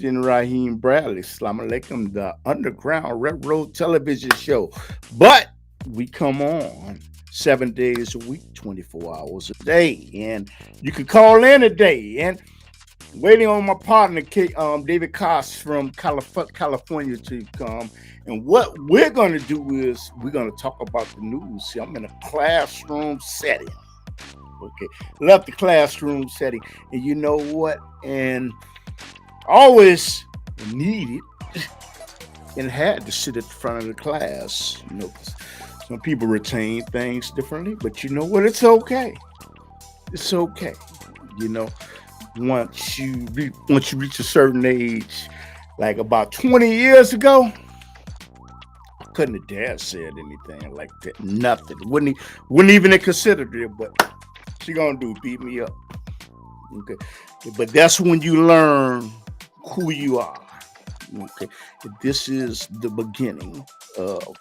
in Raheem Bradley. Assalamu alaikum, the Underground Railroad Television Show. But we come on 7 days a week, 24 hours a day. And you can call in today. And waiting on my partner, David Kaas from California to come. And what we're going to do is we're going to talk about the news. See, I'm in a classroom setting. Okay. Love the classroom setting. And you know what? And always needed and had to sit at the front of the class. You know, some people retain things differently, but you know what? It's okay. It's okay. You know, once you reach a certain age, like about 20 years ago, I couldn't have dared said anything like that. Nothing. Wouldn't even have considered it. But she gonna do beat me up. Okay, but that's when you learn who you are. Okay, this is the beginning of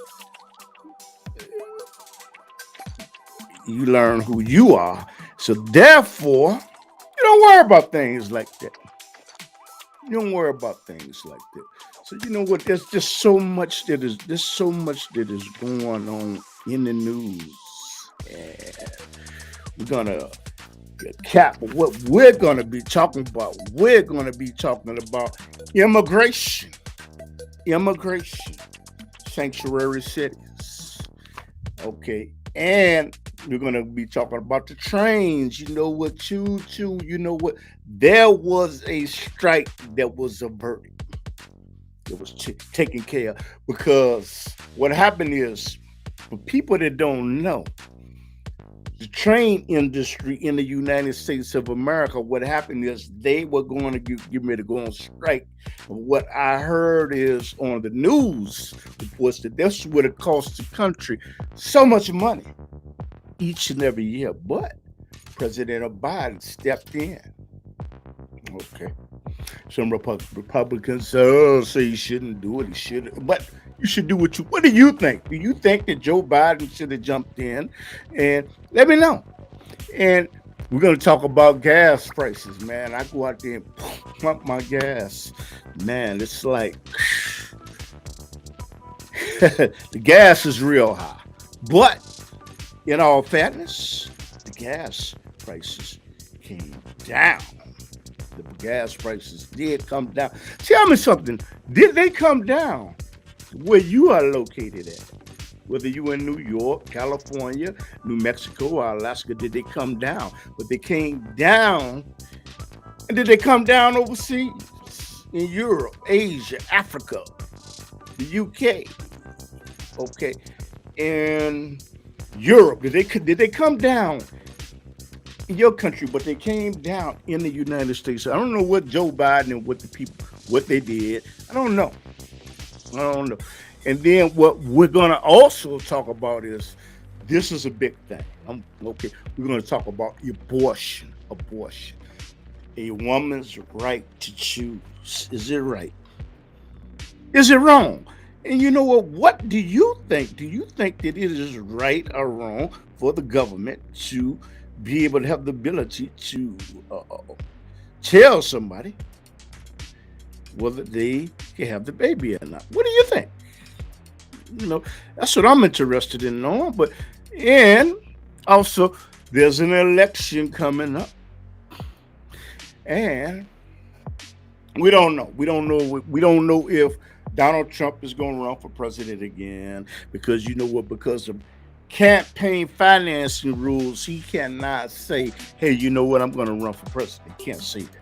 you learn who you are. So therefore, you don't worry about things like that. You don't worry about things like that. So you know what? There's just so much that is going on in the news, and we're gonna cap what we're gonna be talking about. We're gonna be talking about immigration, sanctuary cities. Okay, and we're gonna be talking about the trains. You know what, choo. You know what? There was a strike that was averted. It was taken care of because what happened is, for people that don't know, the train industry in the United States of America, what happened is they were going to get ready to go on strike. What I heard is on the news was that this would have cost the country so much money each and every year. But President Biden stepped in. Okay. Some Republicans say he shouldn't do it. He should, but you should do what do you think? Do you think that Joe Biden should have jumped in? And let me know. And we're going to talk about gas prices, man. I go out there and pump my gas. Man, it's like the gas is real high. But in all fairness, the gas prices came down. The gas prices did come down. Tell me something. Did they come down where you are located at? Whether you in New York, California, New Mexico, or Alaska, did they come down? But they came down. And did they come down overseas? In Europe, Asia, Africa, the UK. Okay. In Europe, did they come down in your country, but they came down in the United States? I don't know what Joe Biden and what they did. I don't know. And then what we're going to also talk about is, this is a big thing. Okay. We're going to talk about abortion. A woman's right to choose. Is it right? Is it wrong? And you know what? What do you think? Do you think that it is right or wrong for the government to be able to have the ability to tell somebody whether they can have the baby or not? What do you think? You know, that's what I'm interested in knowing. But and also, there's an election coming up, and we don't know. We don't know if Donald Trump is going to run for president again, because you know what? Because of campaign financing rules, he cannot say, hey, you know what, I'm going to run for president. He can't say that.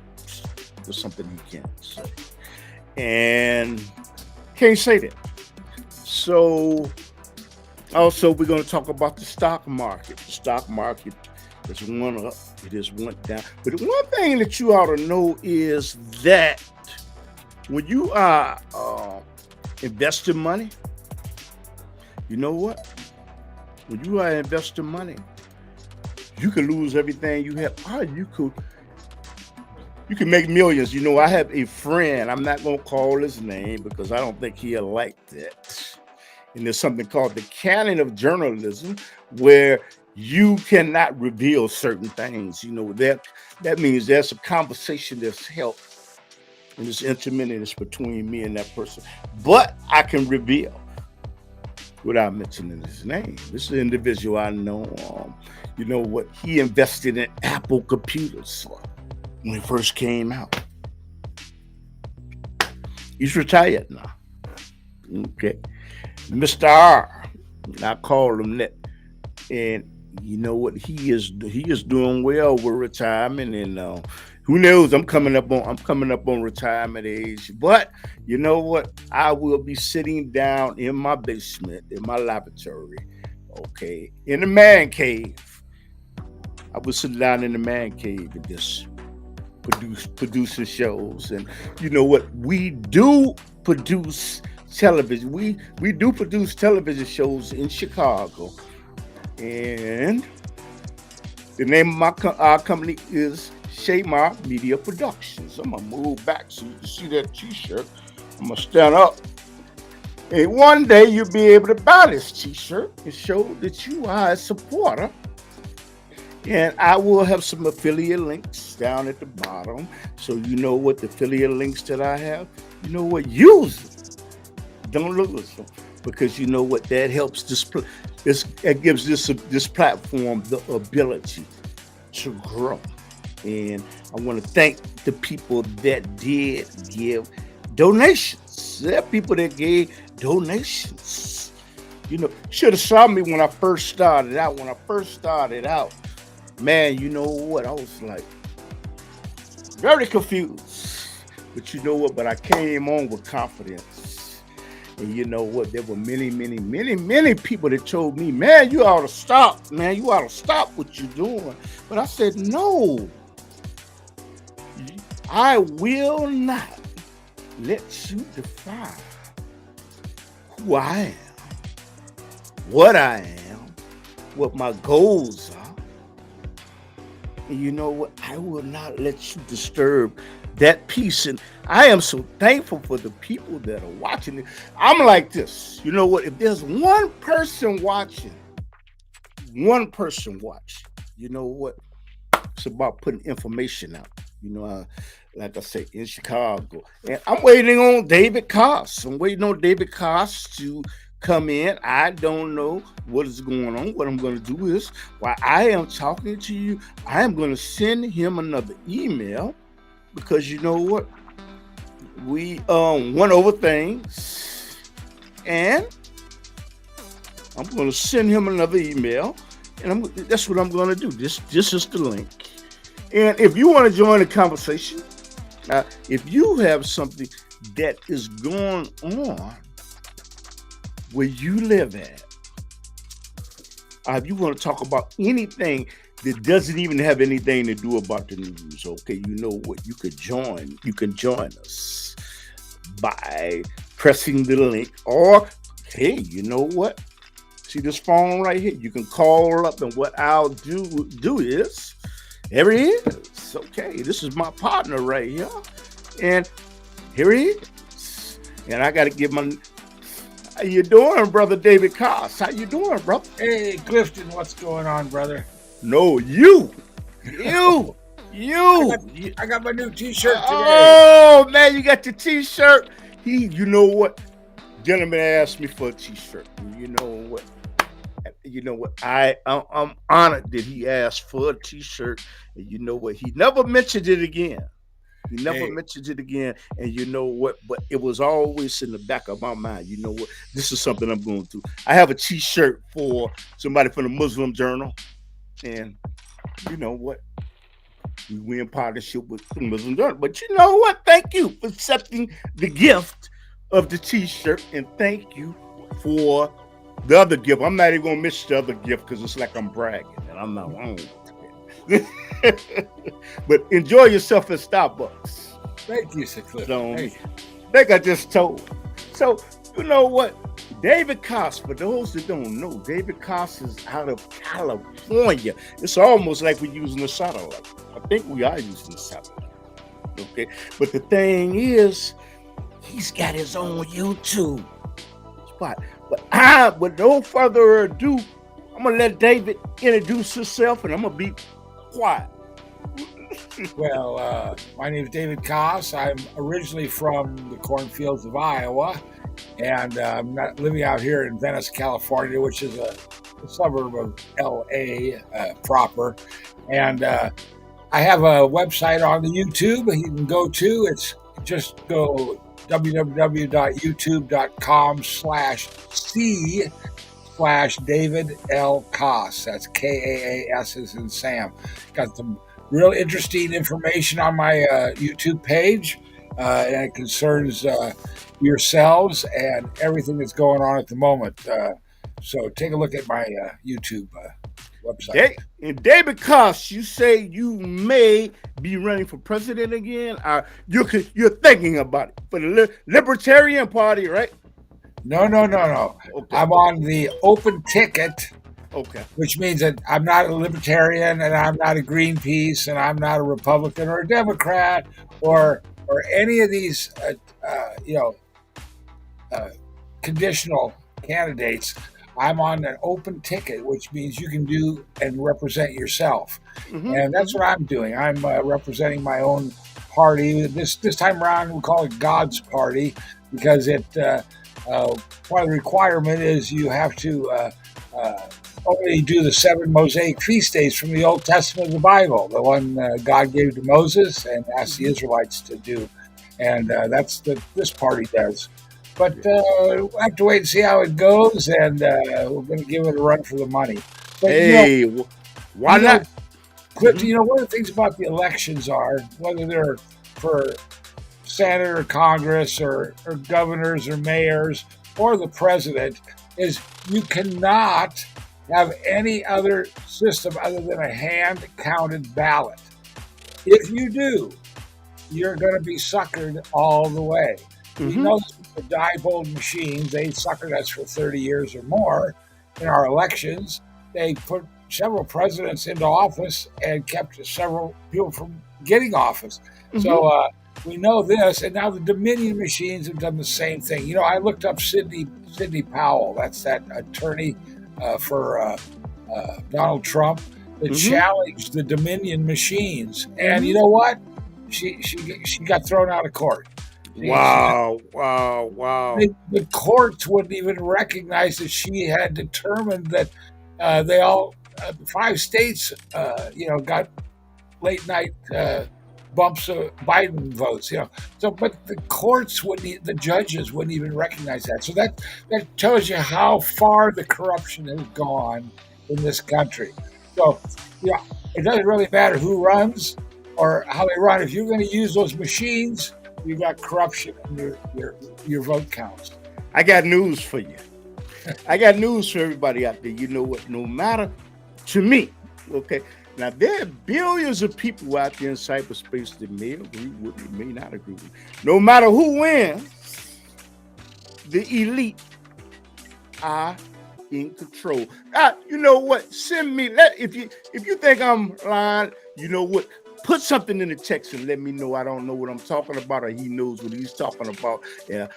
There's something he can't say. And can't say that. So also, we're going to talk about the stock market. The stock market has went up. It has went down. But the one thing that you ought to know is that when you are investing money, you know what? When you are investing money, you can lose everything you have. Or you can make millions. You know, I have a friend. I'm not going to call his name because I don't think he'll like that. And there's something called the canon of journalism, where you cannot reveal certain things. You know, that means there's a conversation that's held and it's intimate and it's between me and that person. But I can reveal without mentioning his name. This is an individual I know. You know what? He invested in Apple computers when he first came out. He's retired now. Okay. Mr. R. I call him that. And you know what? He is doing well with retirement, and who knows? I'm coming up on retirement age. But you know what? I will be sitting down in my basement, in my laboratory, okay, in the man cave. I will sit down in the man cave and just producing shows. And you know what? We do produce television. We do produce television shows in Chicago. And the name of our company is Shamar Media Productions. I'm gonna move back so you can see that t-shirt. I'm gonna stand up. And one day you'll be able to buy this t-shirt and show that you are a supporter. And I will have some affiliate links down at the bottom. So you know what the affiliate links that I have, you know what, use them. Don't lose them. Because you know what, that helps it gives this platform the ability to grow. And I want to thank the people that did give donations. There are people that gave donations. You know, should have saw me when I first started out. Man, you know what? I was like very confused. But you know what? But I came on with confidence. And you know what? There were many people that told me, man, you ought to stop. Man, you ought to stop what you're doing. But I said, no, I will not let you define who I am, what I am, what my goals are. And you know what? I will not let you disturb that peace. And I am so thankful for the people that are watching it. I'm like this. You know what? If there's one person watching, you know what? It's about putting information out. You know, like I say, in Chicago. And I'm waiting on David Kaas. I'm waiting on David Kaas to come in. I don't know what is going on. What I'm going to do is, while I am talking to you, I am going to send him another email, because you know what, we went over things, and I'm going to send him another email, and that's what I'm going to do. This is the link. And if you want to join the conversation, if you have something that is going on where you live at, if you want to talk about anything that doesn't even have anything to do about the news, okay, you know what, you can join us by pressing the link, or hey, you know what, see this phone right here, you can call up, and what I'll do is, here he is. Okay, this is my partner right here, and here he is. And I got to give my, how you doing, brother David Kaas? How you doing, bro? Hey, Clifton, what's going on, brother? No, you. I got my new t-shirt today. Oh man, you got your t-shirt. You know what? Gentleman asked me for a t-shirt. You know what? I'm honored that he asked for a t-shirt. And you know what? He never mentioned it again. And you know what? But it was always in the back of my mind. You know what? This is something I'm going to do. I have a t-shirt for somebody from the Muslim Journal. And you know what? We in partnership with the Muslim Journal. But you know what? Thank you for accepting the gift of the t-shirt. And thank you for the other gift. I'm not even going to miss the other gift because it's like I'm bragging. And I'm not wrong. But enjoy yourself at Starbucks. Thank you, Sir Clifton. So, like I just told. So, you know what? David Kaas, for those that don't know, David Kaas is out of California. It's almost like we're using a satellite. I think we are using a satellite. Okay. But the thing is, he's got his own YouTube spot. But with no further ado, I'm going to let David introduce himself, and I'm going to be quiet. Well, my name is David Kaas. I'm originally from the cornfields of Iowa, and I'm living out here in Venice, California, which is a suburb of LA proper. And I have a website on the YouTube you can go to. It's just go www.youtube.com/C/David L. Kaas. That's Kaas as in Sam. Got some real interesting information on my YouTube page, and it concerns yourselves and everything that's going on at the moment. So take a look at my YouTube website. And David Kaas, you say you may be running for president again. You're thinking about it for the Libertarian Party, right? No. Okay. I'm on the open ticket. Okay. Which means that I'm not a libertarian, and I'm not a Greenpeace, and I'm not a Republican or a Democrat or any of these conditional candidates. I'm on an open ticket, which means you can do and represent yourself. Mm-hmm. And that's what I'm doing. I'm representing my own party. This time around, we call it God's Party because it one of the requirement is you have to only do the 7 Mosaic feast days from the Old Testament of the Bible, the one God gave to Moses and asked the Israelites to do. And that's this party does. But we'll have to wait and see how it goes, and we're going to give it a run for the money. But, why not? Clifton, one of the things about the elections are, whether they're for Senate or Congress or governors or mayors or the president, is you cannot have any other system other than a hand-counted ballot. If you do, you're going to be suckered all the way. Mm-hmm. You know, the Diebold machines, they suckered us for 30 years or more in our elections. They put several presidents into office and kept several people from getting office. Mm-hmm. So we know this, and now the Dominion machines have done the same thing. I looked up Sidney Powell. That's that attorney for Donald Trump that mm-hmm. challenged the Dominion machines. And mm-hmm. you know what? She got thrown out of court. Wow. The courts wouldn't even recognize that she had determined that they all, 5 states, got late night bumps of Biden votes, So, but the courts the judges wouldn't even recognize that. So that tells you how far the corruption has gone in this country. So, it doesn't really matter who runs or how they run. If you're going to use those machines, you got corruption in your vote counts. I got news for you. I got news for everybody out there. You know what? No matter, to me, okay. Now there are billions of people out there in cyberspace that may agree with me, may not agree with me. No matter who wins, the elite are in control. You know what? Send me. If you think I'm lying, you know what? Put something in the text and let me know I don't know what I'm talking about, or he knows what he's talking about. Yeah,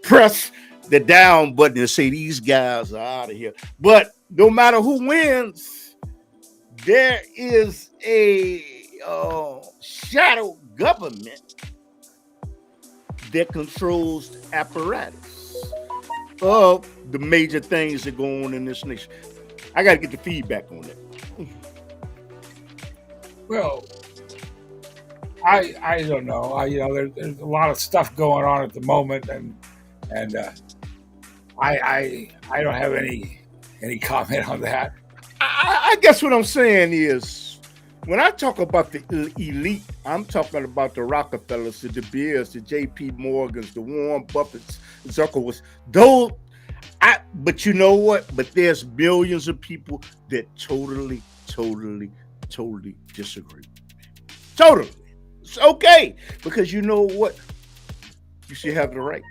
press the down button and say these guys are out of here. But no matter who wins, there is a shadow government that controls the apparatus of the major things that go on in this nation. I got to get the feedback on that. Well, I don't know. There's a lot of stuff going on at the moment, and I don't have any comment on that. I guess what I'm saying is, when I talk about the elite, I'm talking about the Rockefellers, the De Beers, the J.P. Morgans, the Warren Buffetts, Zuckerbergs. Those, but you know what? But there's millions of people that totally disagree. Totally. It's okay, because you know what? You should have the right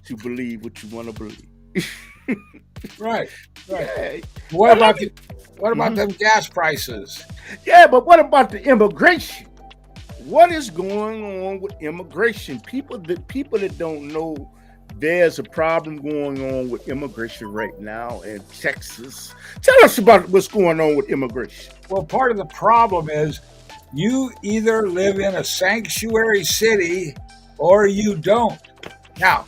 to believe what you want to believe. Right. Yeah. What about them gas prices? Yeah, but what about the immigration? What is going on with immigration? People that don't know, there's a problem going on with immigration right now in Texas. Tell us about what's going on with immigration. Well, part of the problem is You either live in a sanctuary city or you don't. Now,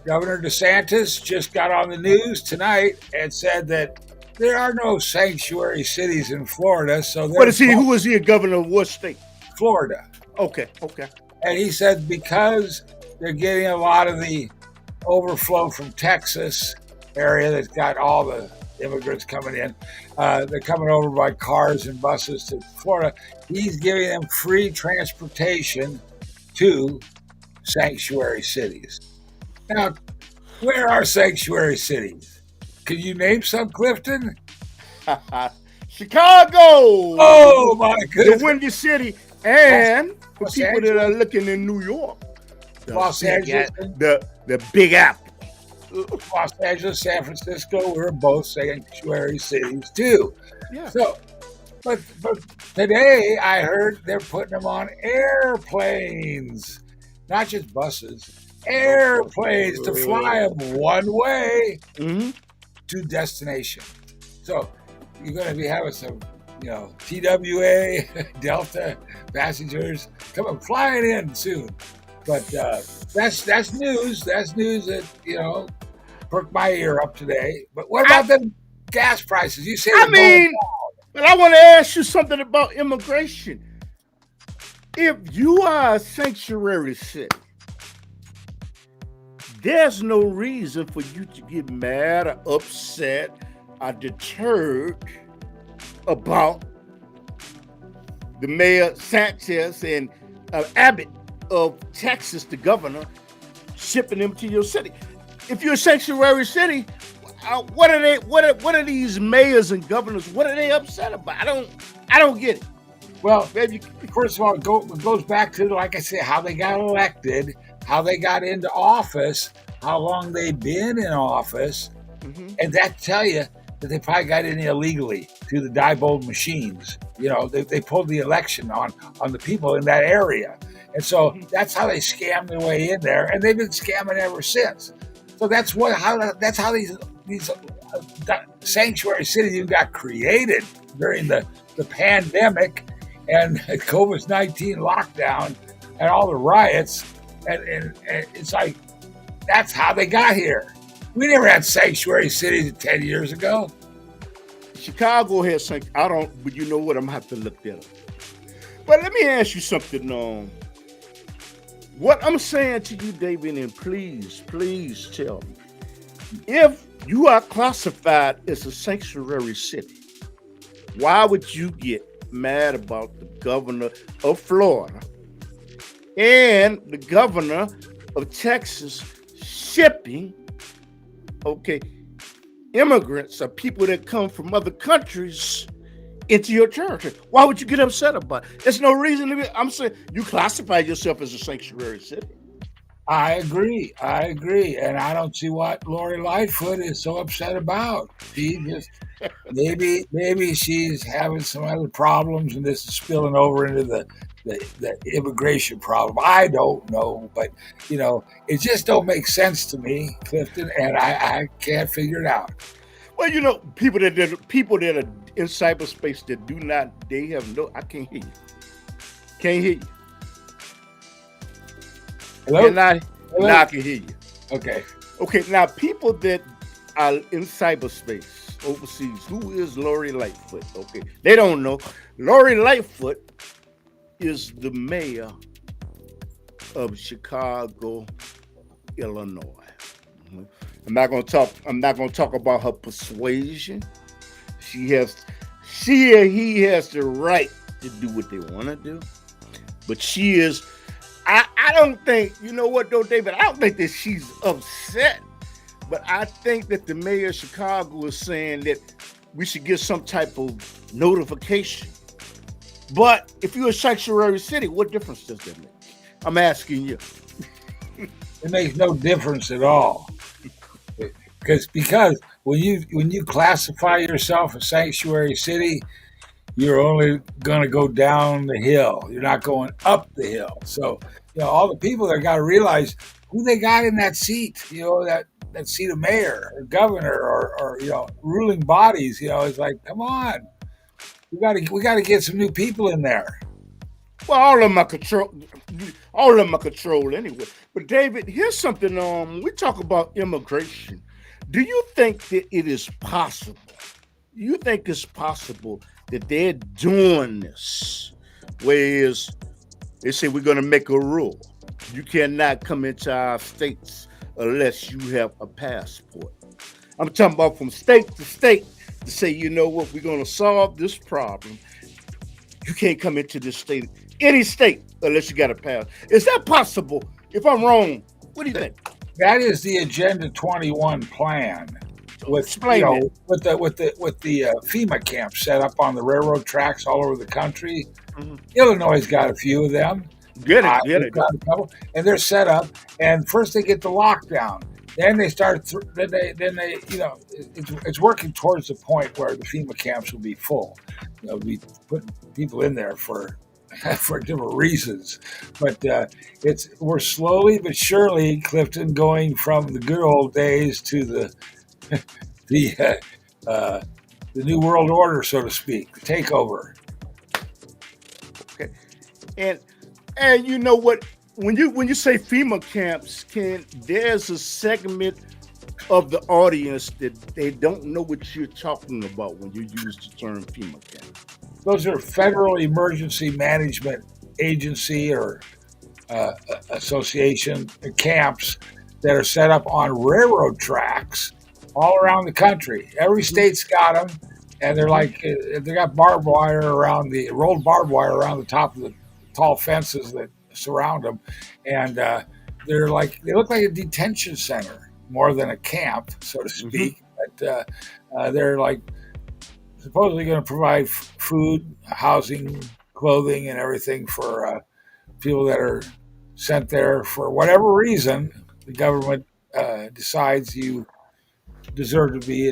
Governor DeSantis just got on the news tonight and said that there are no sanctuary cities in Florida. So What is he? Who is he a governor of what state? Florida. Okay. And he said because they're getting a lot of the overflow from Texas area that's got all the immigrants coming in, they're coming over by cars and buses to Florida. He's giving them free transportation to sanctuary cities. Now, where are sanctuary cities? Can you name some, Clifton? Chicago. Oh my goodness! The Windy City, and for people that are looking in New York, Los Angeles, the Big Apple. Los Angeles, San Francisco, we're both sanctuary cities too. Yeah. So, but today I heard they're putting them on airplanes, not just buses. Airplanes to fly them one way to destination. So you're going to be having some, TWA, Delta passengers coming flying in soon. But that's news. That's news that perked my ear up today. But what about the gas prices? You say but I want to ask you something about immigration. If you are a sanctuary city, there's no reason for you to get mad or upset or deterred about the mayor Sanchez and Abbott of Texas, the governor, shipping them to your city. If you're a sanctuary city, what are they? What are these mayors and governors? What are they upset about? I don't get it. Well, maybe first of all, it goes back to, like I said, how they got elected, how they got into office, how long they've been in office, and that tell you that they probably got in illegally through the Diebold machines. They pulled the election on the people in that area, and so that's how they scammed their way in there, and they've been scamming ever since. So that's how these sanctuary cities got created during the pandemic and COVID-19 lockdown and all the riots, and it's like that's how they got here. We never had sanctuary cities 10 years ago. Chicago has sanctuary. But you know what? I'm gonna have to look that up. But let me ask you something. What I'm saying to you, David, and please tell me, if you are classified as a sanctuary city, why would you get mad about the governor of Florida and the governor of Texas shipping, immigrants or people that come from other countries into your territory? Why would you get upset about it? There's no reason to be. I'm saying you classify yourself as a sanctuary city. I agree, and I don't see what Lori Lightfoot is so upset about. She just maybe she's having some other problems, and this is spilling over into the immigration problem. I don't know, but it just don't make sense to me, Clifton, and I can't figure it out. Well, people that are in cyberspace that they have no. I can't hear you. Can't hear you. Hello? Now I can hear you. Okay. Now people that are in cyberspace overseas, who is Lori Lightfoot? Okay, they don't know. Lori Lightfoot is the mayor of Chicago, Illinois. I'm not going to talk about her persuasion. He has the right to do what they want to do, but she is. I don't think, you know what though, David? I don't think that she's upset, but I think that the mayor of Chicago is saying that we should get some type of notification. But if you're a sanctuary city, what difference does that make? I'm asking you. It makes no difference at all. Because when you classify yourself a sanctuary city, you're only going to go down the hill. You're not going up the hill. So, all the people there got to realize who they got in that seat, that seat of mayor or governor or ruling bodies. It's like, come on, we got to get some new people in there. Well, all of them are control. All of them are controlled anyway. But David, here's something. We talk about immigration. Do you think that it is possible? You think it's possible that they're doing this? Whereas they say we're going to make a rule: you cannot come into our states unless you have a passport. I'm talking about from state to state to say, you know what, we're going to solve this problem. You can't come into this state, any state, unless you got a pass. Is that possible? If I'm wrong, what do you think? That is the Agenda 21 plan. With Explain it. with the FEMA camps set up on the railroad tracks all over the country. Illinois got a few of them. Get it. Got a couple, and they're set up. And first they get the lockdown. Then they start. Then they. You know, it's working towards the point where the FEMA camps will be full. You know, we put people in there for different reasons, but we're slowly but surely, Clifton, going from the good old days to the new world order, so to speak, the takeover. Okay, and you know what? When you say FEMA camps, there's a segment of the audience that they don't know what you're talking about when you use the term FEMA camp. Those are Federal Emergency Management Agency or association camps that are set up on railroad tracks all around the country. Every state's got them, and they're like they got rolled barbed wire around the top of the tall fences that surround them, and they look like a detention center more than a camp, so to speak. But they're like supposedly going to provide food, housing, clothing, and everything for people that are sent there for whatever reason. The government decides you deserve to be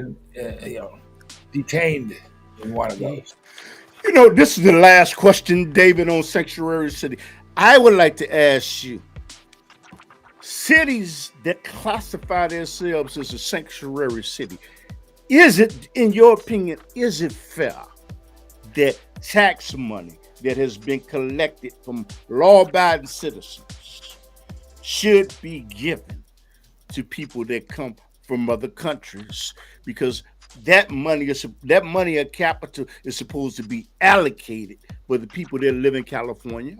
detained in one of those. You know, this is the last question, David, on Sanctuary City. I would like to ask you, cities that classify themselves as a sanctuary city, is it, in your opinion, is it fair that tax money that has been collected from law-abiding citizens should be given to people that come from other countries? Because that money of capital is supposed to be allocated for the people that live in California,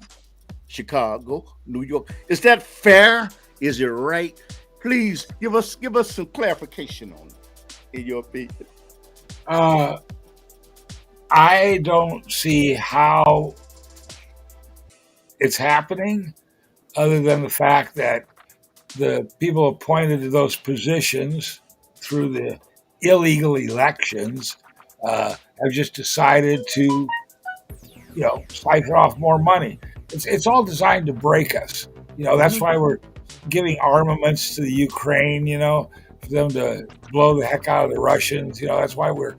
Chicago, New York. Is that fair? Is it right? Please give us some clarification on it, in your opinion. I don't see how it's happening, other than the fact that the people appointed to those positions through the illegal elections have just decided to, siphon off more money. It's all designed to break us. That's why we're giving armaments to the Ukraine, for them to blow the heck out of the Russians. That's why we're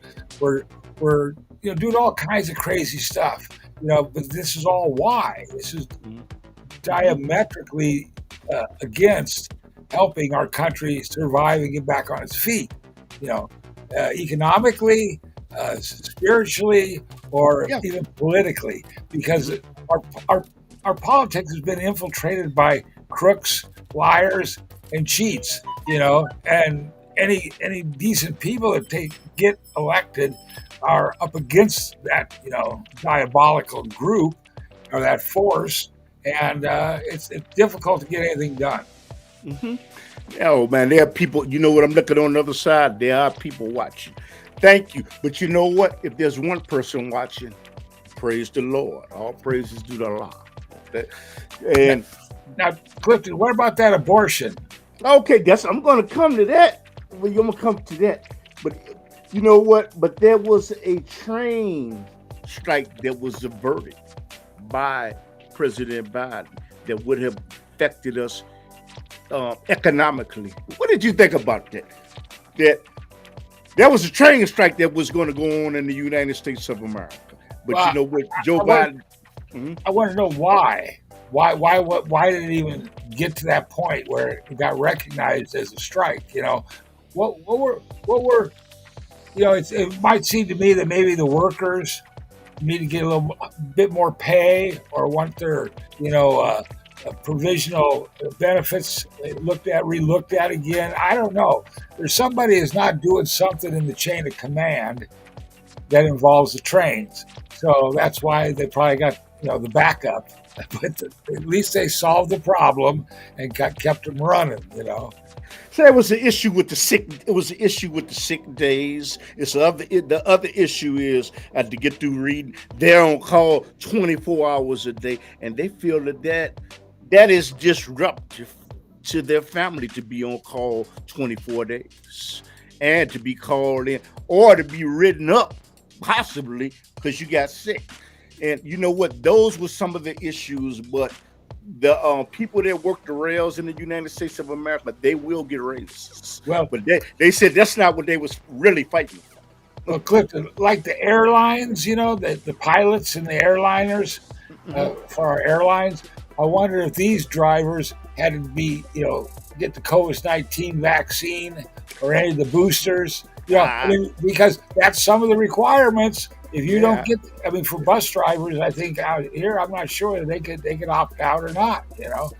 doing all kinds of crazy stuff. But this is all why. This is diametrically against helping our country survive and get back on its feet. Economically, spiritually, or even politically, because our politics has been infiltrated by crooks, liars, and cheats. And any decent people that get elected are up against that diabolical group or that force, and it's difficult to get anything done. Oh man, there are people. You know what? I'm looking on the other side. There are people watching. Thank you. But you know what? If there's one person watching, praise the Lord. All praises to the Lord. And now, Clifton, what about that abortion? Okay, I'm going to come to that. Well, you're going to come to that. But you know what? But there was a train strike that was averted by President Biden that would have affected us economically. What did you think about that? That there was a train strike that was going to go on in the United States of America. But you know what, Joe Biden... I want to know why. Why did it even get to that point where it got recognized as a strike? What were it might seem to me that maybe the workers need to get a little bit more pay, or want their, provisional benefits relooked at again. I don't know. There's somebody is not doing something in the chain of command that involves the trains. So that's why they probably got, the backup. But at least they solved the problem and kept them running, So there was an issue with the sick. It was an issue with the sick days. The other issue is, I had to get through reading, they're on call 24 hours a day, and they feel that is disruptive to their family to be on call 24 days and to be called in or to be written up, possibly because you got sick. And you know what? Those were some of the issues, but the people that work the rails in the United States of America, they will get raises. Well, but they said that's not what they was really fighting for. Well, Clifton, like the airlines, the pilots and the airliners for our airlines, I wonder if these drivers had to be, get the COVID-19 vaccine or any of the boosters, because that's some of the requirements. If you don't get, for bus drivers, I think out here, I'm not sure they could opt out or not, So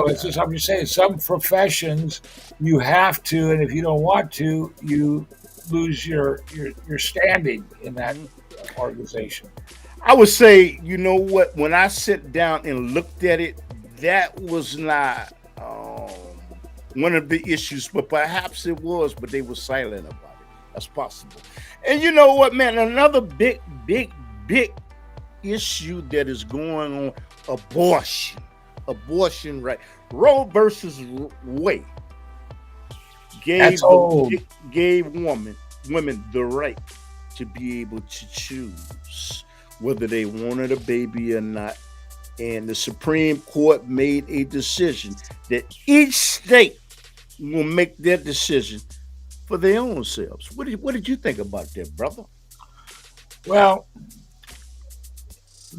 it's just, I'm just saying, some professions you have to, and if you don't want to, you lose your standing in that organization. I would say, you know what, when I sat down and looked at it, that was not one of the issues, but perhaps it was, but they were silent about it. That's possible. And you know what, man, another big issue that is going on, abortion, right? Roe versus Wade gave women the right to be able to choose whether they wanted a baby or not. And the Supreme Court made a decision that each state will make their decision for their own selves. What did you think about that, brother? Well,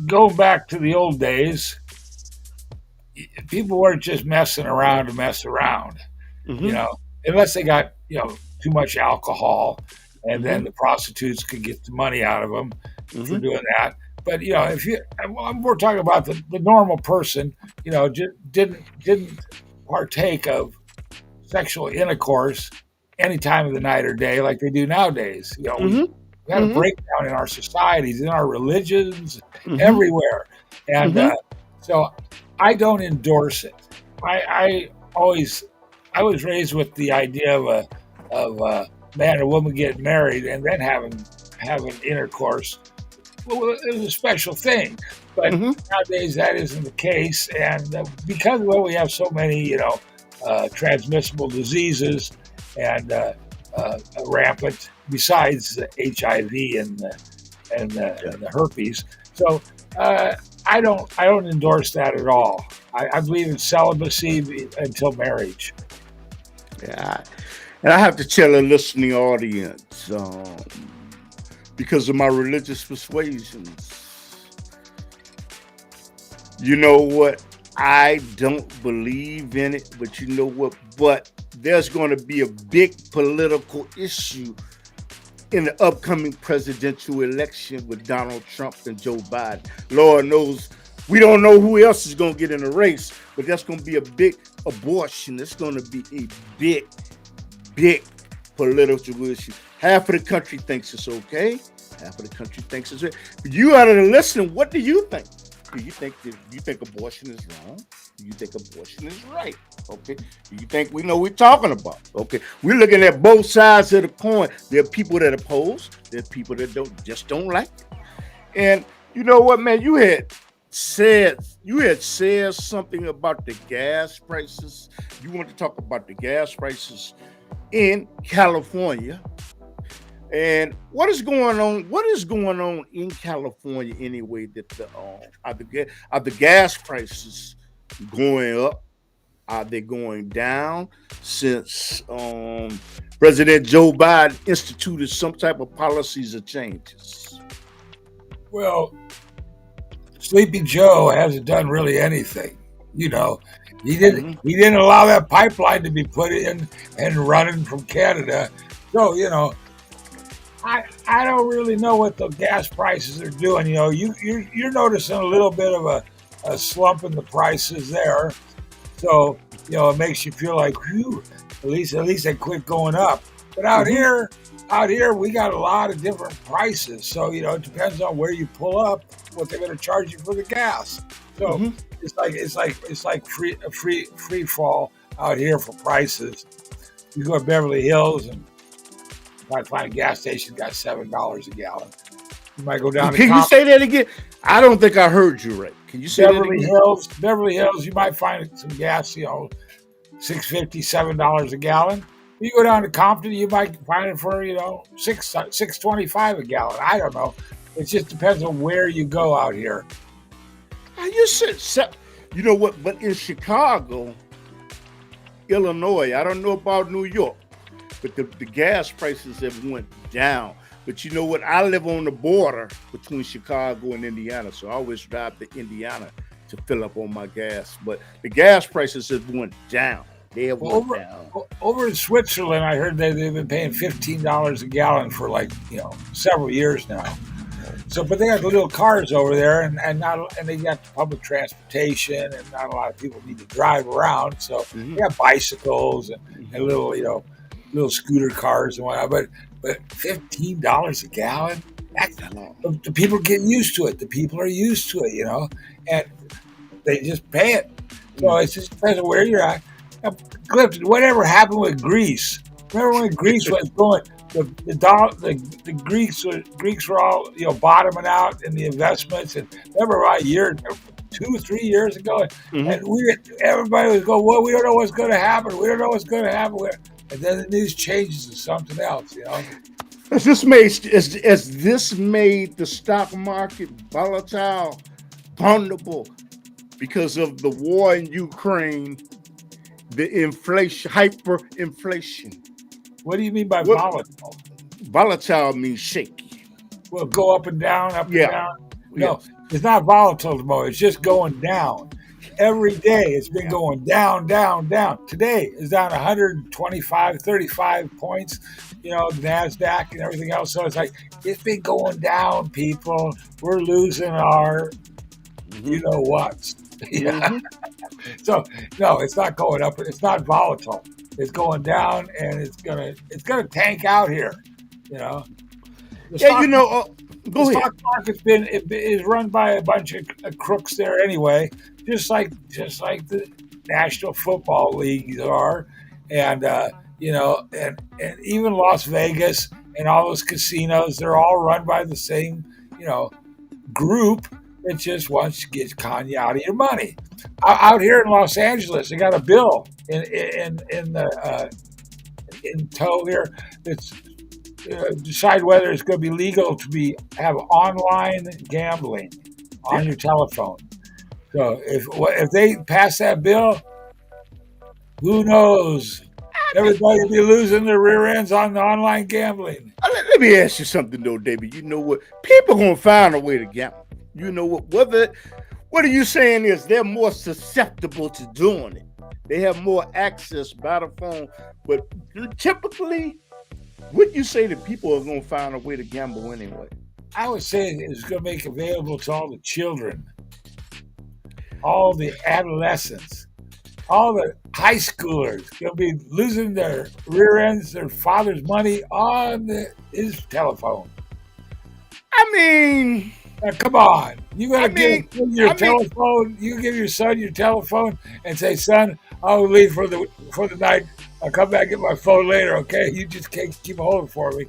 go back to the old days, people weren't just messing around to mess around, unless they got, too much alcohol, and then the prostitutes could get the money out of them for doing that. But, we're talking about the normal person, didn't partake of sexual intercourse any time of the night or day like they do nowadays. We had a breakdown in our societies, in our religions, everywhere. And so I don't endorse it. I was raised with the idea of a man and woman getting married and then having intercourse. Well, it was a special thing, but nowadays that isn't the case. And because we have so many, transmissible diseases and rampant, besides the HIV and the herpes. So I don't endorse that at all. I believe in celibacy until marriage. Yeah, and I have to tell the listening audience, because of my religious persuasions, you know what? I don't believe in it, but you know what? But there's going to be a big political issue in the upcoming presidential election with Donald Trump and Joe Biden. Lord knows we don't know who else is going to get in the race, but that's going to be a big abortion. It's going to be a big political issue. Half of the country thinks it's okay. Half of the country thinks it's right. But you out of the listening, what do you think? Do you think abortion is wrong? Do you think abortion is right? Okay. Do you think we know what we're talking about? Okay. We're looking at both sides of the coin. There are people that oppose. There are people that don't like it. And you know what, man? You had said something about the gas prices. You want to talk about the gas prices in California. And what is going on? What is going on in California anyway? That are the gas prices going up? Are they going down since President Joe Biden instituted some type of policies or changes? Well, Sleepy Joe hasn't done really anything. He didn't allow that pipeline to be put in and running from Canada. So I don't really know what the gas prices are doing. You know, you're noticing a little bit of a slump in the prices there. So, you know, it makes you feel like, whew, at least they quit going up. But out here, we got a lot of different prices. So, you know, it depends on where you pull up, what they're going to charge you for the gas. So it's like free fall out here for prices. You go to Beverly Hills and might find a gas station got $7 a gallon. You might go down. Can you say that again? I don't think I heard you right. Can you say Beverly that again? Hills? Beverly Hills, you might find some gas, you know, $6.50, $7 a gallon. You go down to Compton, you might find it for, you know, $6.25 a gallon. I don't know. It just depends on where you go out here. You said, you know what? But in Chicago, Illinois, I don't know about New York, but the gas prices have went down. But you know what? I live on the border between Chicago and Indiana, so I always drive to Indiana to fill up on my gas. But the gas prices have went down. They have went down. Over in Switzerland, I heard they've been paying $15 a gallon for like, you know, several years now. So, but they got the little cars over there, and they got public transportation, and not a lot of people need to drive around. So they got bicycles and little, you know, little scooter cars and whatnot. But $15 a gallon, the people are getting used to it. The people are used to it, you know, and they just pay it. So it just depends on where you're at. Now, Clifton, whatever happened with Greece? Remember when Greece was going? The Greeks were all, you know, bottoming out in the investments, and remember about a year, 2 or 3 years ago, and everybody was going, well, we don't know what's going to happen. We don't know what's going to happen. And then the news changes to something else, you know. Has this made the stock market volatile, vulnerable because of the war in Ukraine, the inflation, hyperinflation? What do you mean by volatile? Volatile means shaky. Well, go up and down, up and down. No, Yes. it's not volatile anymore. It's just going down. Every day it's been going down, down, down. Today is down 125, 35 points, you know, NASDAQ and everything else. So it's like, it's been going down, people. We're losing our, you know what. Yeah. So, no, it's not going up. It's not volatile. It's going down, and it's gonna tank out here, you know. The stock market's is run by a bunch of crooks there anyway, just like the National Football Leagues are, and you know, and even Las Vegas and all those casinos, they're all run by the same, you know, group that just wants to get Kanye out of your money. Out here in Los Angeles, they got a bill in tow here that's decide whether it's going to be legal to have online gambling on your telephone. So if they pass that bill, who knows? Everybody will be losing their rear ends on the online gambling. Let me ask you something though, David. You know what? People gonna find a way to gamble. You know what? What are you saying is they're more susceptible to doing it. They have more access by the phone. But typically, would you say that people are going to find a way to gamble anyway? I would say it's going to make available to all the children, all the adolescents, all the high schoolers. Going to be losing their rear ends, their father's money on his telephone. I mean... Now, come on. You got to give your telephone. You give your son your telephone and say, son, I'll leave for the night. I'll come back and get my phone later, okay? You just can't keep a hold of it for me.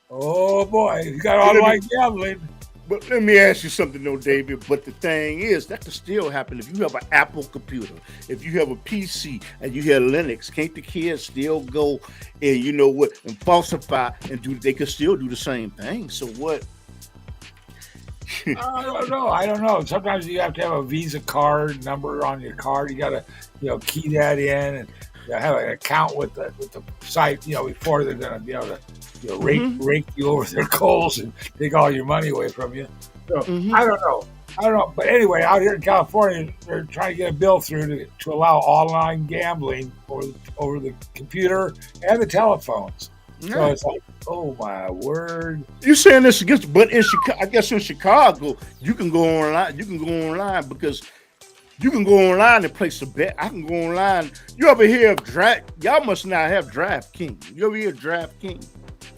Oh, boy. You got online gambling. But let me ask you something, though, David. But the thing is, that could still happen if you have an Apple computer, if you have a PC, and you have Linux. Can't the kids still go and, you know what, and falsify and do? They could still do the same thing. So what? I don't know. Sometimes you have to have a Visa card number on your card. You got to, you know, key that in and have an account with the site, you know, before they're going to be able to, you know, rake you over their coals and take all your money away from you. So I don't know. But anyway, out here in California, they're trying to get a bill through to allow online gambling over the computer and the telephones. So it's like, Oh my word! You saying this against? But in Chicago, I guess in Chicago, you can go online. You can go online because you can go online and place a bet. I can go online. You ever hear of draft? Y'all must not have DraftKings. You ever hear of DraftKings?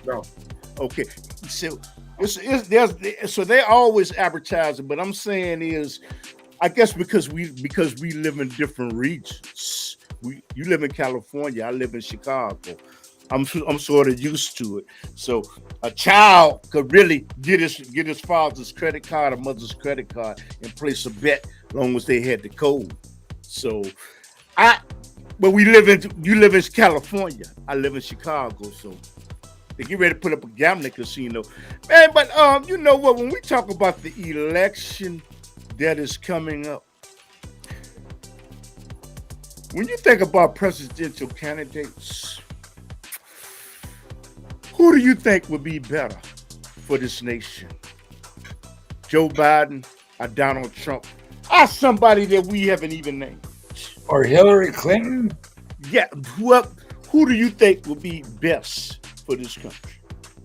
No. Okay, so so they always advertising. But I'm saying is, I guess because we live in different regions. You live in California. I live in Chicago. I'm sort of used to it. So a child could really get his father's credit card or mother's credit card and place a bet as long as they had the code. So but you live in California. I live in Chicago, so they get ready to put up a gambling casino. Man, but you know what? When we talk about the election that is coming up, when you think about presidential candidates, who do you think would be better for this nation? Joe Biden or Donald Trump? Or somebody that we haven't even named? Or Hillary Clinton? Yeah, who do you think would be best for this country?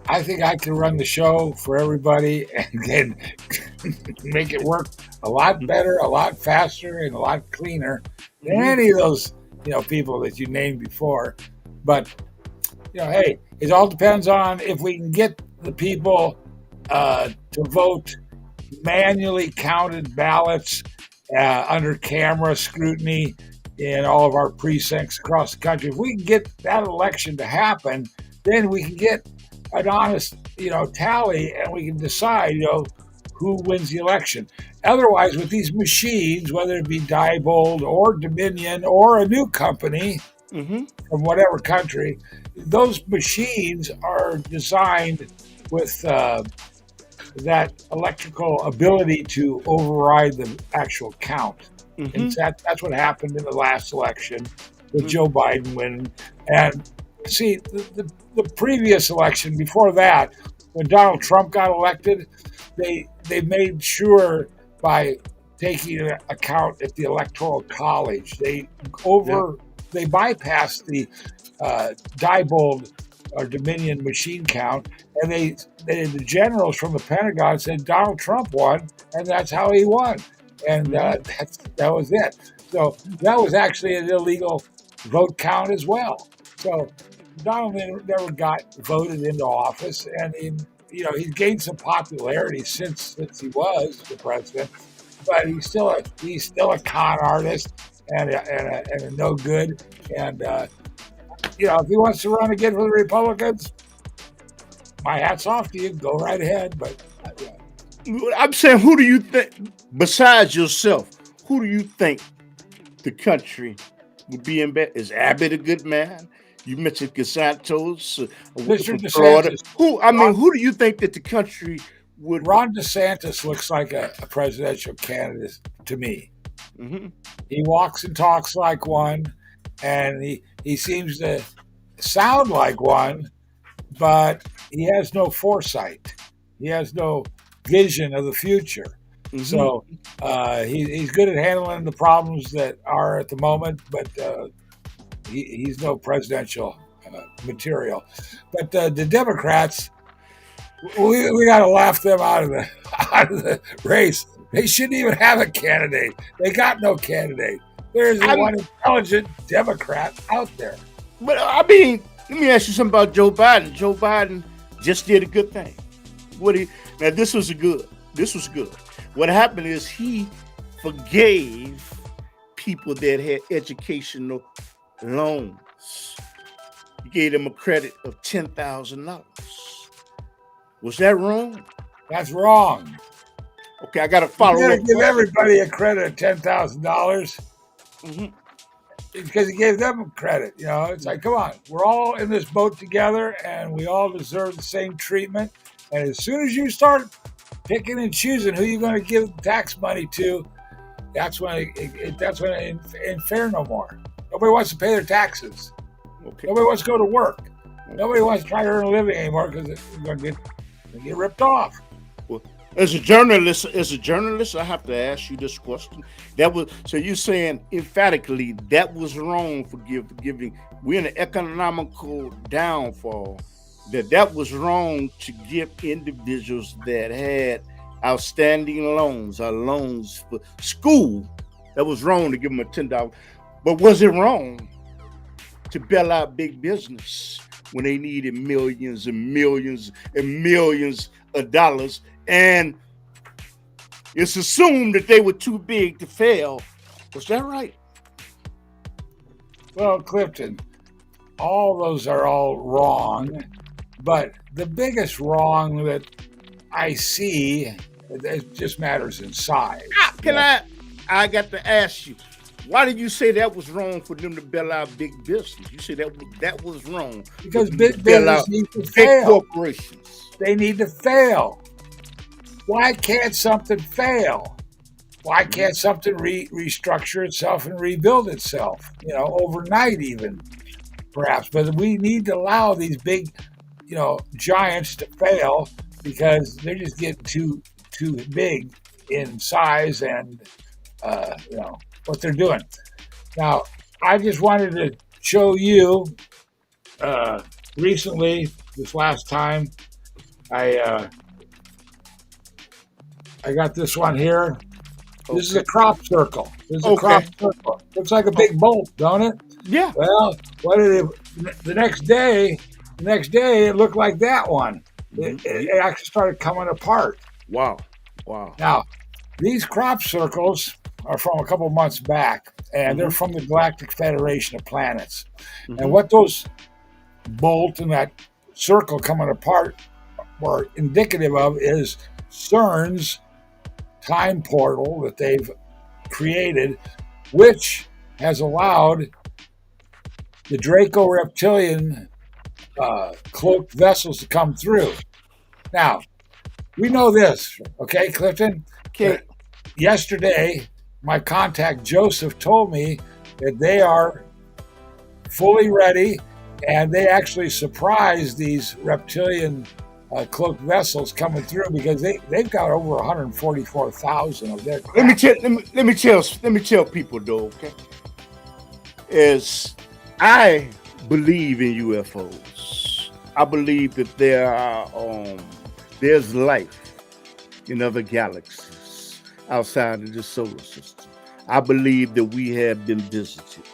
I think I can run the show for everybody and make it work a lot better, a lot faster, and a lot cleaner than any of those people that you named before. But hey, it all depends on if we can get the people to vote manually counted ballots under camera scrutiny in all of our precincts across the country. If we can get that election to happen, then we can get an honest, tally, and we can decide, who wins the election. Otherwise, with these machines, whether it be Diebold or Dominion or a new company from whatever country, those machines are designed with that electrical ability to override the actual count. And that's what happened in the last election with Joe Biden winning. And see, the previous election before that, when Donald Trump got elected, they made sure by taking account at the Electoral College, they bypassed the Diebold or Dominion machine count, and the generals from the Pentagon said Donald Trump won, and that's how he won, and that was it. So that was actually an illegal vote count as well. So Donald never got voted into office, and he's gained some popularity since he was the president, but he's still a con artist and a no good. And if he wants to run again for the Republicans, my hat's off to you. Go right ahead. But I'm saying, who do you think, besides yourself, who do you think the country would be in bed? Is Abbott a good man? You mentioned DeSantis, Mr. Florida. DeSantis. Who do you think that the country would? Ron DeSantis looks like a presidential candidate to me. He walks and talks like one, and he seems to sound like one, but he has no foresight. He has no vision of the future. So he's good at handling the problems that are at the moment, but he's no presidential material. But the Democrats, we got to laugh them out of the race. They shouldn't even have a candidate. They got no candidate. There's one intelligent Democrat out there. But I mean, let me ask you something about Joe Biden. Joe Biden just did a good thing. This was good. What happened is he forgave people that had educational loans. He gave them a credit of $10,000. Was that wrong? That's wrong. Okay, I got to follow You up. gotta give everybody a credit of $10,000 because he gave them credit. It's like, come on, we're all in this boat together, and we all deserve the same treatment. And as soon as you start picking and choosing who you're going to give tax money to, that's when it ain't fair no more. Nobody wants to pay their taxes. Okay. Nobody wants to go to work. Nobody wants to try to earn a living anymore because they're going to get ripped off. Well, as a journalist, I have to ask you this question. So you're saying emphatically that was wrong for giving. We're in an economical downfall. that was wrong to give individuals that had outstanding loans or loans for school. That was wrong to give them a $10. But was it wrong to bail out big business when they needed millions and millions and millions of dollars? And it's assumed that they were too big to fail. Was that right? Well, Clifton, all those are all wrong. But the biggest wrong that I see, it just matters in size. I got to ask you, why did you say that was wrong for them to bail out big business? You said that was wrong. Because big business needs to fail. Corporations. They need to fail. Why can't something fail? Why can't something restructure itself and rebuild itself? Overnight even, perhaps. But we need to allow these big, giants to fail because they're just getting too big in size and what they're doing. Now, I just wanted to show you recently, this last time, I got this one here. Okay. This is a crop circle. Crop circle. Looks like a big bolt, don't it? Yeah. Well, the next day it looked like that one. It actually started coming apart. Wow. Now, these crop circles are from a couple months back, and they're from the Galactic Federation of Planets. And what those bolt and that circle coming apart were indicative of is CERN's time portal that they've created, which has allowed the Draco reptilian cloaked vessels to come through. Now, we know this, okay, Clifton? Okay. Yesterday, my contact Joseph told me that they are fully ready, and they actually surprised these reptilian cloaked vessels coming through because they've got over 144,000 of their craft. Let me tell people though, okay? Is I believe in UFOs. I believe that there's life in other galaxies outside of the solar system. I believe that we have been visited.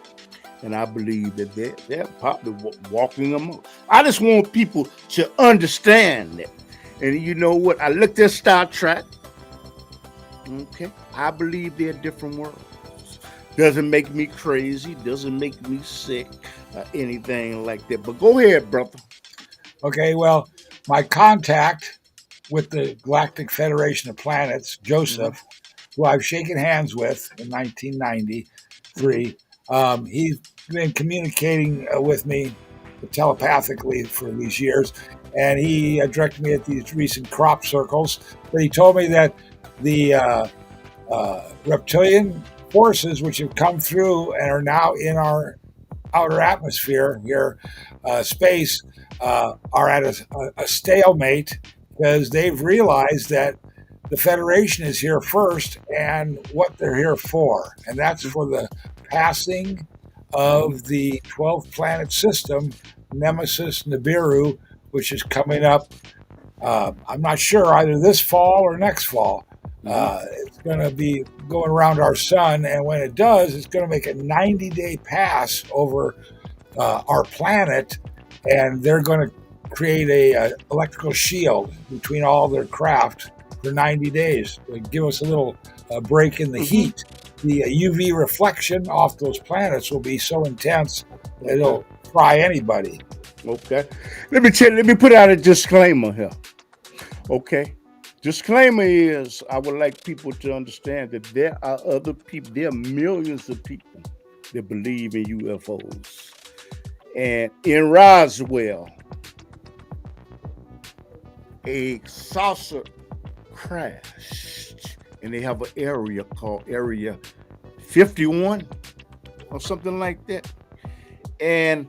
And I believe that they're probably walking among. I just want people to understand that. And you know what? I looked at Star Trek. Okay. I believe they're different worlds. Doesn't make me crazy. Doesn't make me sick. Anything like that. But go ahead, brother. Okay. Well, my contact with the Galactic Federation of Planets, Joseph, who I've shaken hands with in 1993, he's been communicating with me telepathically for these years, and he directed me at these recent crop circles. But he told me that the reptilian forces, which have come through and are now in our outer atmosphere here, space, are at a stalemate because they've realized that the Federation is here first and what they're here for. And that's for the passing of the 12-planet system, Nemesis Nibiru, which is coming up, I'm not sure, either this fall or next fall. It's going to be going around our sun, and when it does, it's going to make a 90-day pass over our planet, and they're going to create a electrical shield between all their craft for 90 days. It'll give us a little break in the heat. The UV reflection off those planets will be so intense that it'll fry anybody. Okay. Let me put out a disclaimer here. Okay. Disclaimer is I would like people to understand that there are other people, there are millions of people that believe in UFOs. And in Roswell, a saucer crashed, and they have an area called Area 51 or something like that. And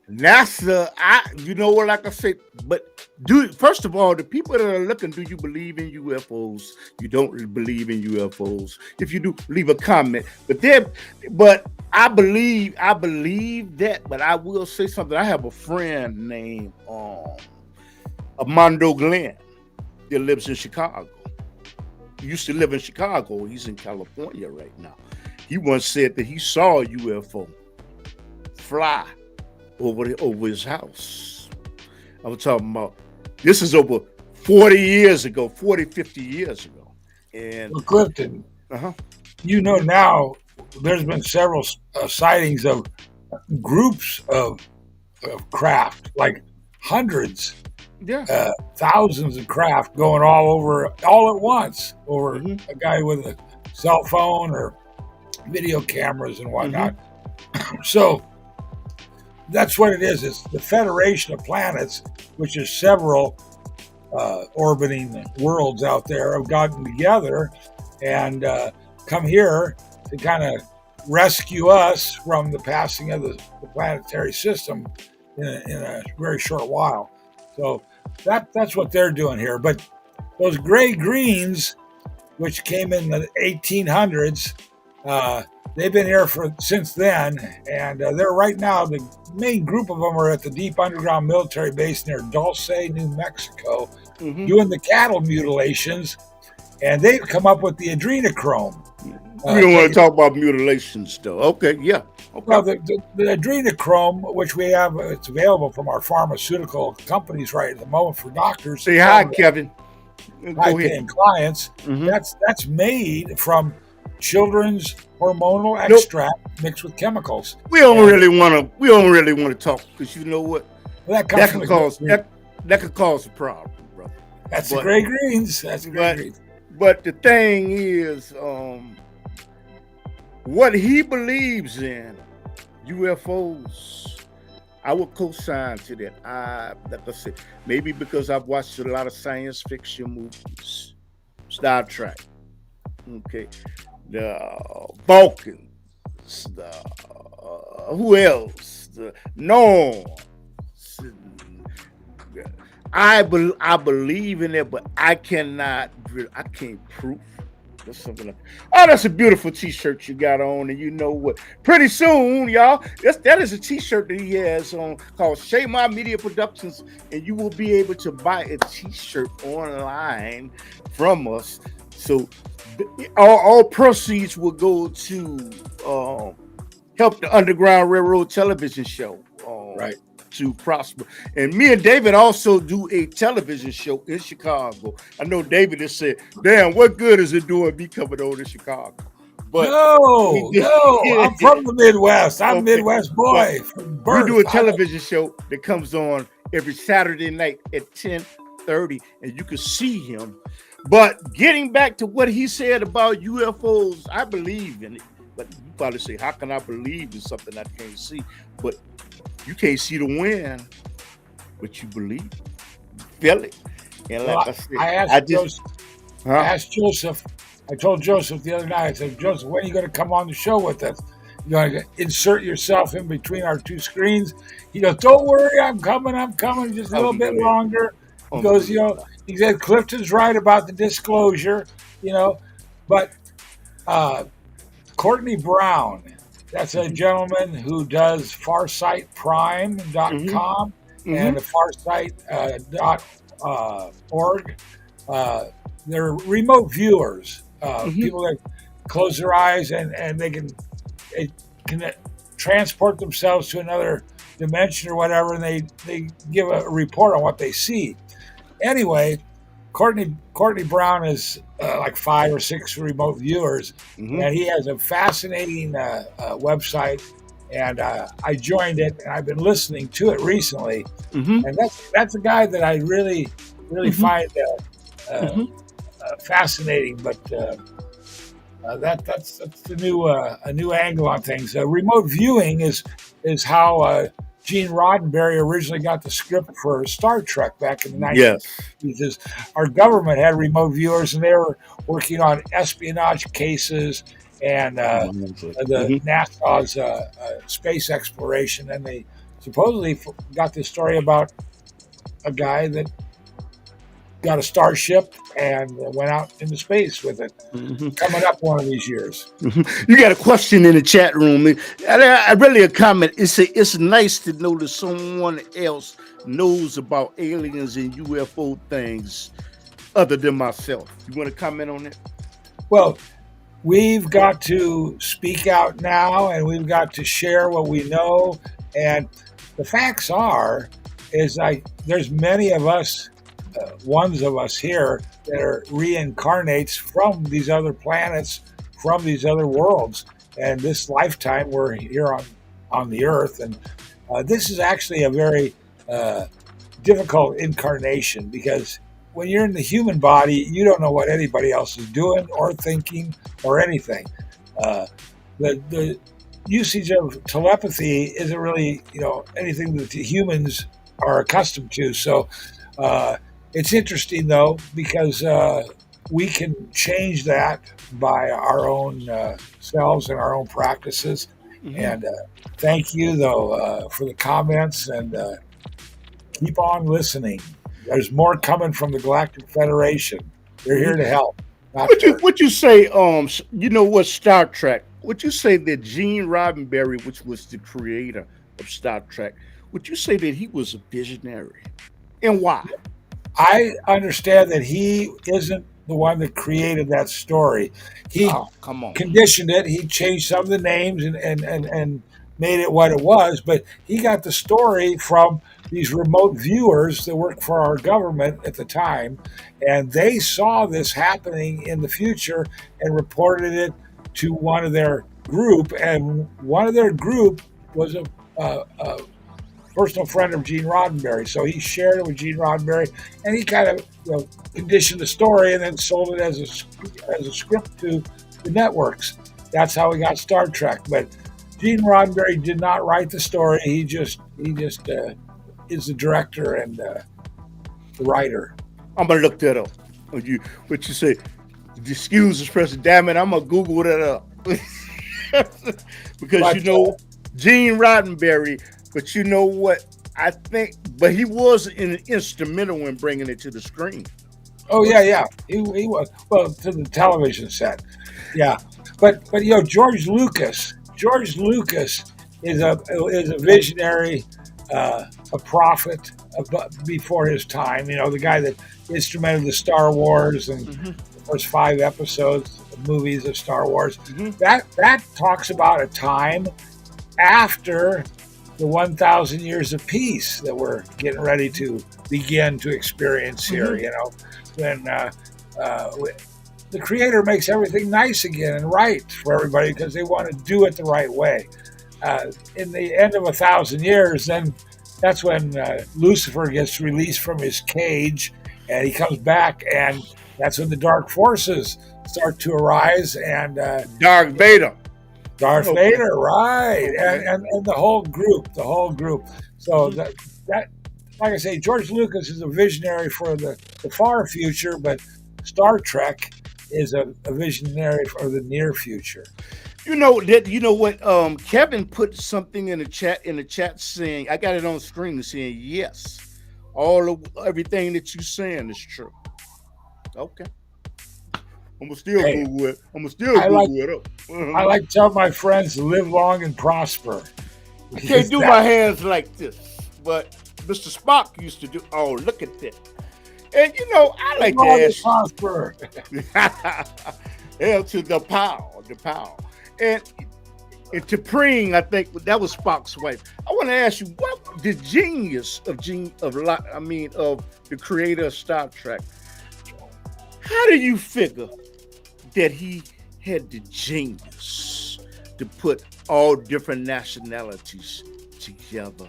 NASA, like I said, but first of all, the people that are looking, do you believe in UFOs? You don't believe in UFOs. If you do, leave a comment. But I believe that, but I will say something. I have a friend named Armando Glenn that lives in Chicago. He used to live in Chicago. He's in California right now. He once said that he saw a UFO fly over his house. I was talking about, this is over 40 years ago, 40, 50 years ago. And Well, Clifton, you know now there's been several sightings of groups of craft, like hundreds, yeah, thousands of craft going all at once over a guy with a cell phone or video cameras and whatnot. So that's what it is. It's the Federation of Planets, which is several orbiting worlds out there have gotten together and come here to kind of rescue us from the passing of the planetary system in a very short while. So that's what they're doing here. But those gray greens, which came in the 1800s, they've been here since then, and they're right now, the main group of them are at the deep underground military base near Dulce, New Mexico, doing the cattle mutilations, and they've come up with the adrenochrome. We don't want to talk about mutilations, though. Okay, yeah. Okay. Well, the adrenochrome, which we have, it's available from our pharmaceutical companies right at the moment for doctors. Say hi, Kevin. High-paying clients. That's made from children's hormonal extract mixed with chemicals. We don't really want to talk, because you know what? Well, that could cause a problem, brother. That's the gray greens. That's the gray greens. But the thing is, what he believes in, UFOs, I would co-sign to that. Like I said, maybe because I've watched a lot of science fiction movies, Star Trek, okay, the Vulcans, who else, the Norms. I believe in it, but I can't prove. That's something like, oh, that's a beautiful T-shirt you got on, and you know what? Pretty soon, y'all, that is a T-shirt that he has on called Shema Media Productions, and you will be able to buy a T-shirt online from us. So all proceeds will go to help the Underground Railroad television show, right, to prosper. And me and David also do a television show in Chicago. I know David has said, damn, what good is it doing me coming over to Chicago? But no, I'm from the Midwest. I'm a Midwest boy from birth. We do a television show that comes on every Saturday night at 10:30, and you can see him. But getting back to what he said about UFOs, I believe in it. But you probably say, how can I believe in something I can't see? But you can't see the wind, but you believe, you feel it. And like I said, I asked Joseph. I told Joseph the other night. I said, Joseph, when are you going to come on the show with us? You're going to insert yourself in between our two screens. He goes, don't worry, I'm coming, just a little bit longer. He goes, he said Clifton's right about the disclosure, but Courtney Brown. That's a gentleman who does farsightprime.com and farsight.org. They're remote viewers, people that close their eyes and they can transport themselves to another dimension or whatever, and they give a report on what they see. Anyway, Courtney Brown is like 5 or 6 remote viewers, and he has a fascinating website, and I joined it, and I've been listening to it recently, and that's a guy that I really find fascinating. But that's the a new angle on things. Remote viewing is how Gene Roddenberry originally got the script for Star Trek back in the 1990s. Yes. Our government had remote viewers, and they were working on espionage cases and the NASA's space exploration. And they supposedly got this story about a guy that got a starship and went out into space with it. Coming up one of these years. You got a question in the chat room. I really a comment. It's nice to know that someone else knows about aliens and UFO things other than myself. You want to comment on that? Well, we've got to speak out now, and we've got to share what we know. And the facts is there's many of us, ones of us here that are reincarnates from these other planets, from these other worlds. And this lifetime we're here on the Earth. And this is actually a very difficult incarnation, because when you're in the human body, you don't know what anybody else is doing or thinking or anything. The usage of telepathy isn't really, anything that the humans are accustomed to. So it's interesting, though, because we can change that by our own selves and our own practices. Mm-hmm. And thank you, though, for the comments, and keep on listening. There's more coming from the Galactic Federation. They're here to help. What you say? What Star Trek? Would you say that Gene Roddenberry, which was the creator of Star Trek, would you say that he was a visionary, and why? I understand that he isn't the one that created that story. He conditioned it. He changed some of the names and made it what it was, but he got the story from these remote viewers that worked for our government at the time, and they saw this happening in the future and reported it to one of their group, and one of their group was a personal friend of Gene Roddenberry, so he shared it with Gene Roddenberry, and he kind of conditioned the story and then sold it as a script to the networks. That's how we got Star Trek. But Gene Roddenberry did not write the story. He just is the director and the writer. I'm gonna look that up. What you say? Excuse us, President. Damn it, I'm gonna Google that up because Gene Roddenberry. But you know what? I think, but he was instrumental in bringing it to the screen. Oh yeah. He was, to the television set. Yeah, but George Lucas is a visionary, a prophet before his time. The guy that instrumented the Star Wars and the first 5 episodes of movies of Star Wars. That talks about a time after the 1,000 years of peace that we're getting ready to begin to experience here. When the Creator makes everything nice again and right for everybody, because they want to do it the right way. In the end of 1,000 years, then that's when Lucifer gets released from his cage, and he comes back, and that's when the dark forces start to arise, and Darth Vader, right? And the whole group. So that, like I say, George Lucas is a visionary for the far future, but Star Trek is a visionary for the near future. You know what? Kevin put something in the chat saying, I got it on screen, saying yes, everything that you're saying is true. Okay. I'm gonna still Google it. Google it up. I like to tell my friends to live long and prosper. I can't do my hands like this, but Mr. Spock used to do. Oh, look at that. And I like to ask prosper. L to the power. And to Pring, I think that was Spock's wife. I want to ask you, what the genius of the creator of Star Trek? How do you figure that he had the genius to put all different nationalities together?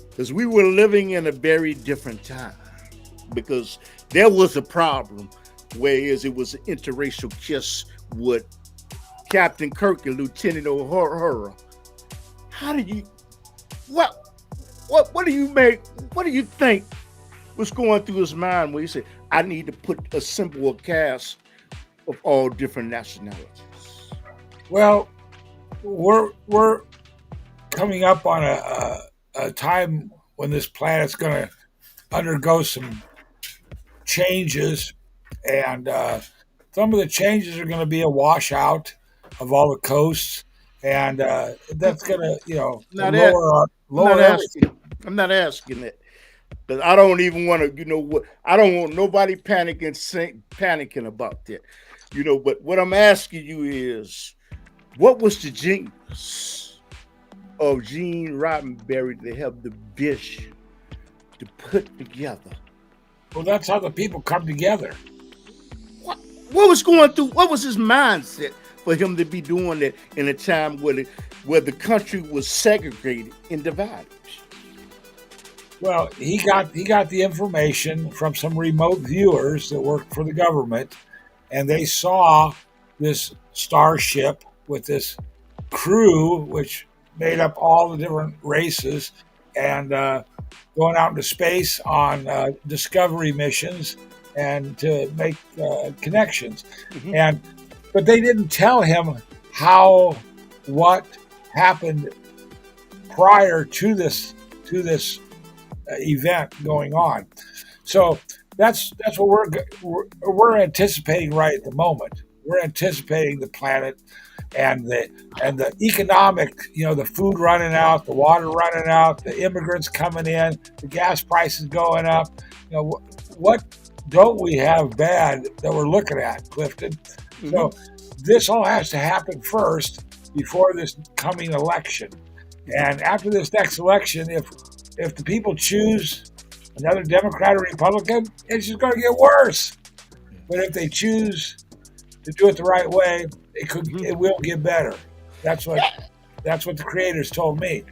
Because we were living in a very different time. Because there was a problem, whereas it was an interracial kiss with Captain Kirk and Lieutenant Uhura. How do you? What do you think was going through his mind when he said, "I need to put assemble a cast of all different nationalities"? Well, we're coming up on a time when this planet's going to undergo some changes, and some of the changes are going to be a washout of all the coasts, and that's going to, Not that. I'm not lower everything. asking. I'm not asking that. Because I don't even want to, what? I don't want nobody panicking about that. But what I'm asking you is, what was the genius of Gene Roddenberry to have the vision to put together? Well, that's how the people come together. What was going through? What was his mindset for him to be doing that in a time where the country was segregated and divided? Well, he got the information from some remote viewers that worked for the government, and they saw this starship with this crew, which made up all the different races, and going out into space on discovery missions and to make connections. Mhm. But they didn't tell him what happened prior to this event going on. So that's what we're anticipating right at the moment. We're anticipating the planet and the economic, the food running out, the water running out, the immigrants coming in, the gas prices going up. What don't we have bad that we're looking at, Clifton? Mm-hmm. So this all has to happen first before this coming election. And after this next election, if the people choose another Democrat or Republican, it's just going to get worse. But if they choose to do it the right way, it will get better. That's what the creators told me.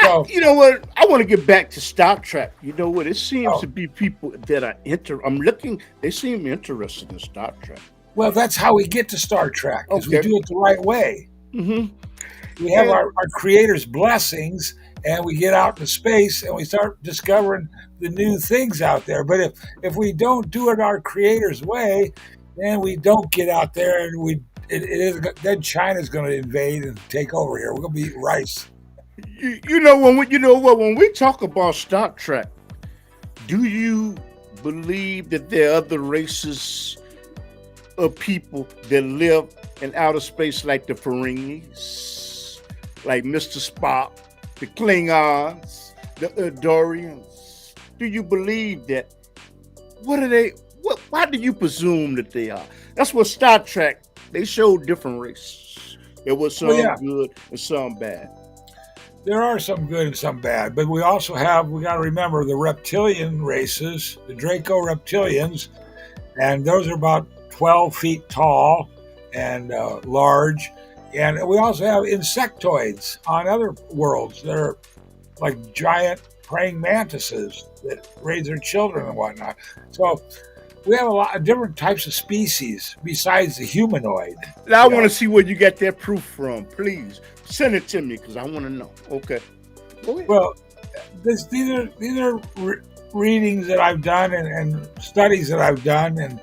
So, you know what? I want to get back to Star Trek. You know what? It seems to be people that are they seem interested in Star Trek. Well, that's how we get to Star Trek, is we do it the right way. Mm-hmm. We have our creators' blessings, and we get out into space and we start discovering the new things out there. But if we don't do it our creators' way, then we don't get out there, and then China's going to invade and take over here. We're going to be eating rice. When we talk about Star Trek, do you believe that there are other races of people that live in outer space, like the Ferengis, like Mr. Spock, the Klingons, the Andorians? Do you believe that? What are they? Why do you presume that they are? That's what Star Trek, they showed different races. There was some good and some bad. There are some good and some bad, but we got to remember the reptilian races, the Draco reptilians, and those are about 12 feet tall and large. And we also have insectoids on other worlds that are like giant praying mantises that raise their children and whatnot. So we have a lot of different types of species besides the humanoid. Now I want to see where you get that proof from. Please send it to me because I want to know. Okay. Go ahead. Well, these are readings that I've done and studies that I've done, and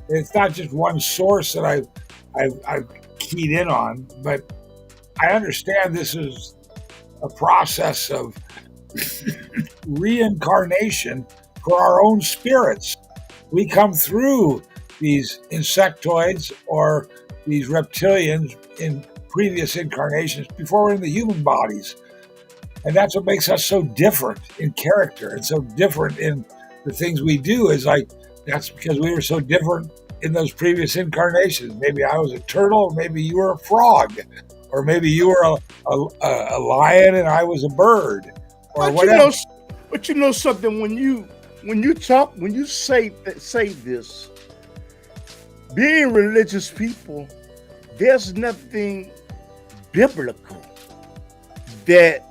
it's not just one source that I've keyed in on, but I understand this is a process of reincarnation for our own spirits. We come through these insectoids or these reptilians in previous incarnations before we're in the human bodies. And that's what makes us so different in character and so different in the things we do. Is like, that's because we were so different in those previous incarnations. Maybe I was a turtle, or maybe you were a frog, or maybe you were a lion and I was a bird, or whatever. But you know something, when you say this, being religious people, there's nothing biblical that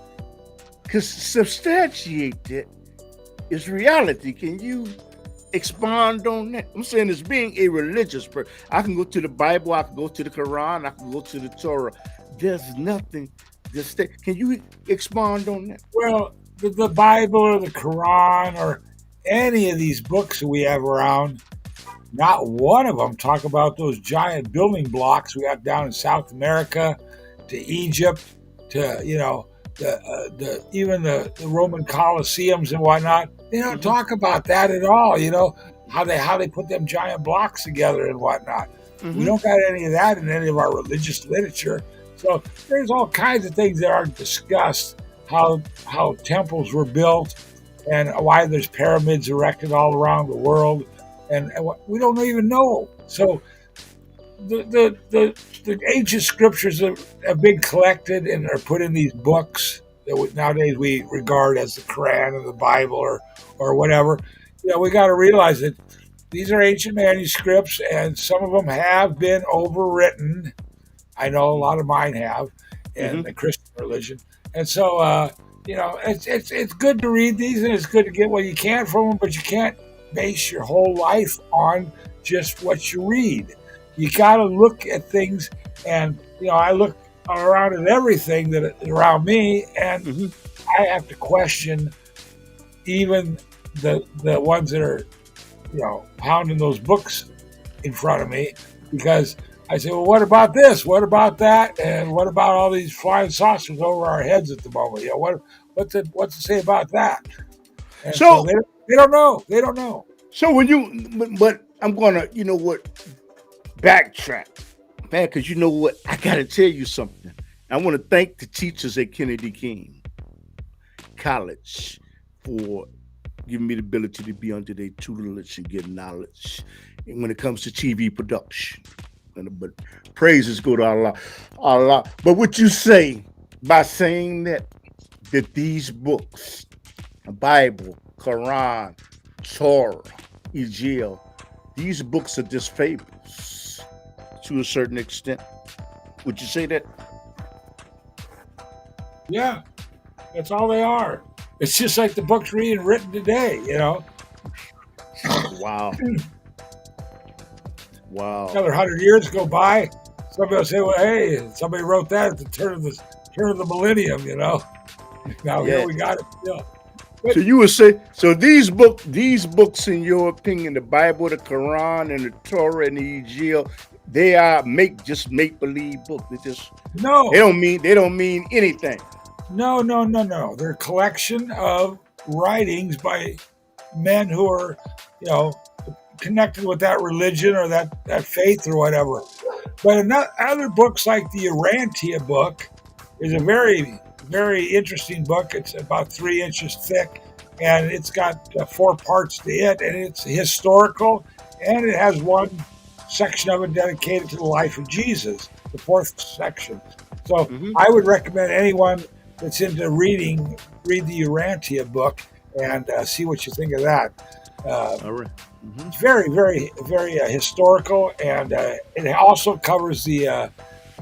could substantiate it. Is reality. Can you expand on that? I'm saying, as being a religious person, I can go to the Bible, I can go to the Quran, I can go to the Torah. There's nothing. Can you expand on that? Well, the Bible or the Quran or any of these books that we have around, not one of them talk about those giant building blocks we have down in South America, to Egypt, to even the Roman Colosseums and whatnot. They don't talk about that at all. how they put them giant blocks together and whatnot. Mm-hmm. We don't got any of that in any of our religious literature. So there's all kinds of things that aren't discussed. How temples were built, and why there's pyramids erected all around the world, and we don't even know. So the ancient scriptures have been collected and are put in these books that nowadays we regard as the Quran or the Bible or whatever. We got to realize that these are ancient manuscripts, and some of them have been overwritten. I know a lot of mine have, in the Christian religion, and so it's good to read these, and it's good to get what you can from them, but you can't base your whole life on just what you read. You got to look at things, and I look around at everything that is around me, and I have to question even the ones that are pounding those books in front of me, because I say, well, what about this? What about that? And what about all these flying saucers over our heads at the moment? What's to say about that? And so they don't know. They don't know. So but I'm gonna, backtrack, man, because you know what? I gotta tell you something. I want to thank the teachers at Kennedy King College for giving me the ability to be under their tutelage and get knowledge. And when it comes to TV production, but praises go to Allah. Allah. But what you say by saying that these books, the Bible, Quran, Torah, Injil, these books are just fables to a certain extent. Would you say that? Yeah, that's all they are. It's just like the books written today, Wow. Wow. Another 100 years go by, somebody will say, well, hey, somebody wrote that at the turn of the millennium, Now here we got it. So you would say, so these books, in your opinion, the Bible, the Quran, and the Torah and the Injil, they are make believe books. They don't mean anything. No. They're a collection of writings by men who are, connected with that religion or that faith or whatever. But other books like the Urantia book is a very, very interesting book. It's about 3 inches thick, and it's got 4 parts to it, and it's historical, and it has one section of it dedicated to the life of Jesus, the 4th section. So I would recommend anyone that's into read the Urantia book and see what you think of that. All right. It's very, very, very historical, and it also covers the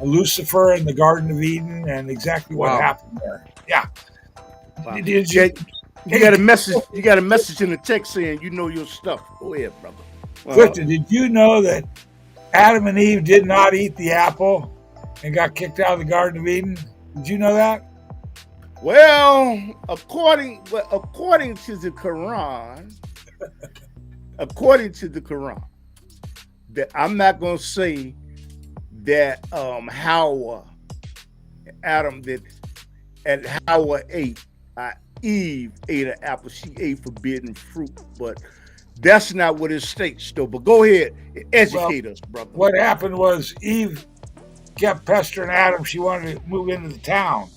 Lucifer and the Garden of Eden and exactly what happened there. Yeah. Wow. You got a message. You got a message in the text saying you know your stuff. Go ahead, brother. Clifton, did you know that Adam and Eve did not eat the apple and got kicked out of the Garden of Eden? Did you know that? Well, according to the Quran. According to the Quran, that I'm not going to say that Adam did, and Hawa ate, Eve ate an apple. She ate forbidden fruit, but that's not what it states, though. But go ahead, educate us, brother. What happened was Eve kept pestering Adam. She wanted to move into the town,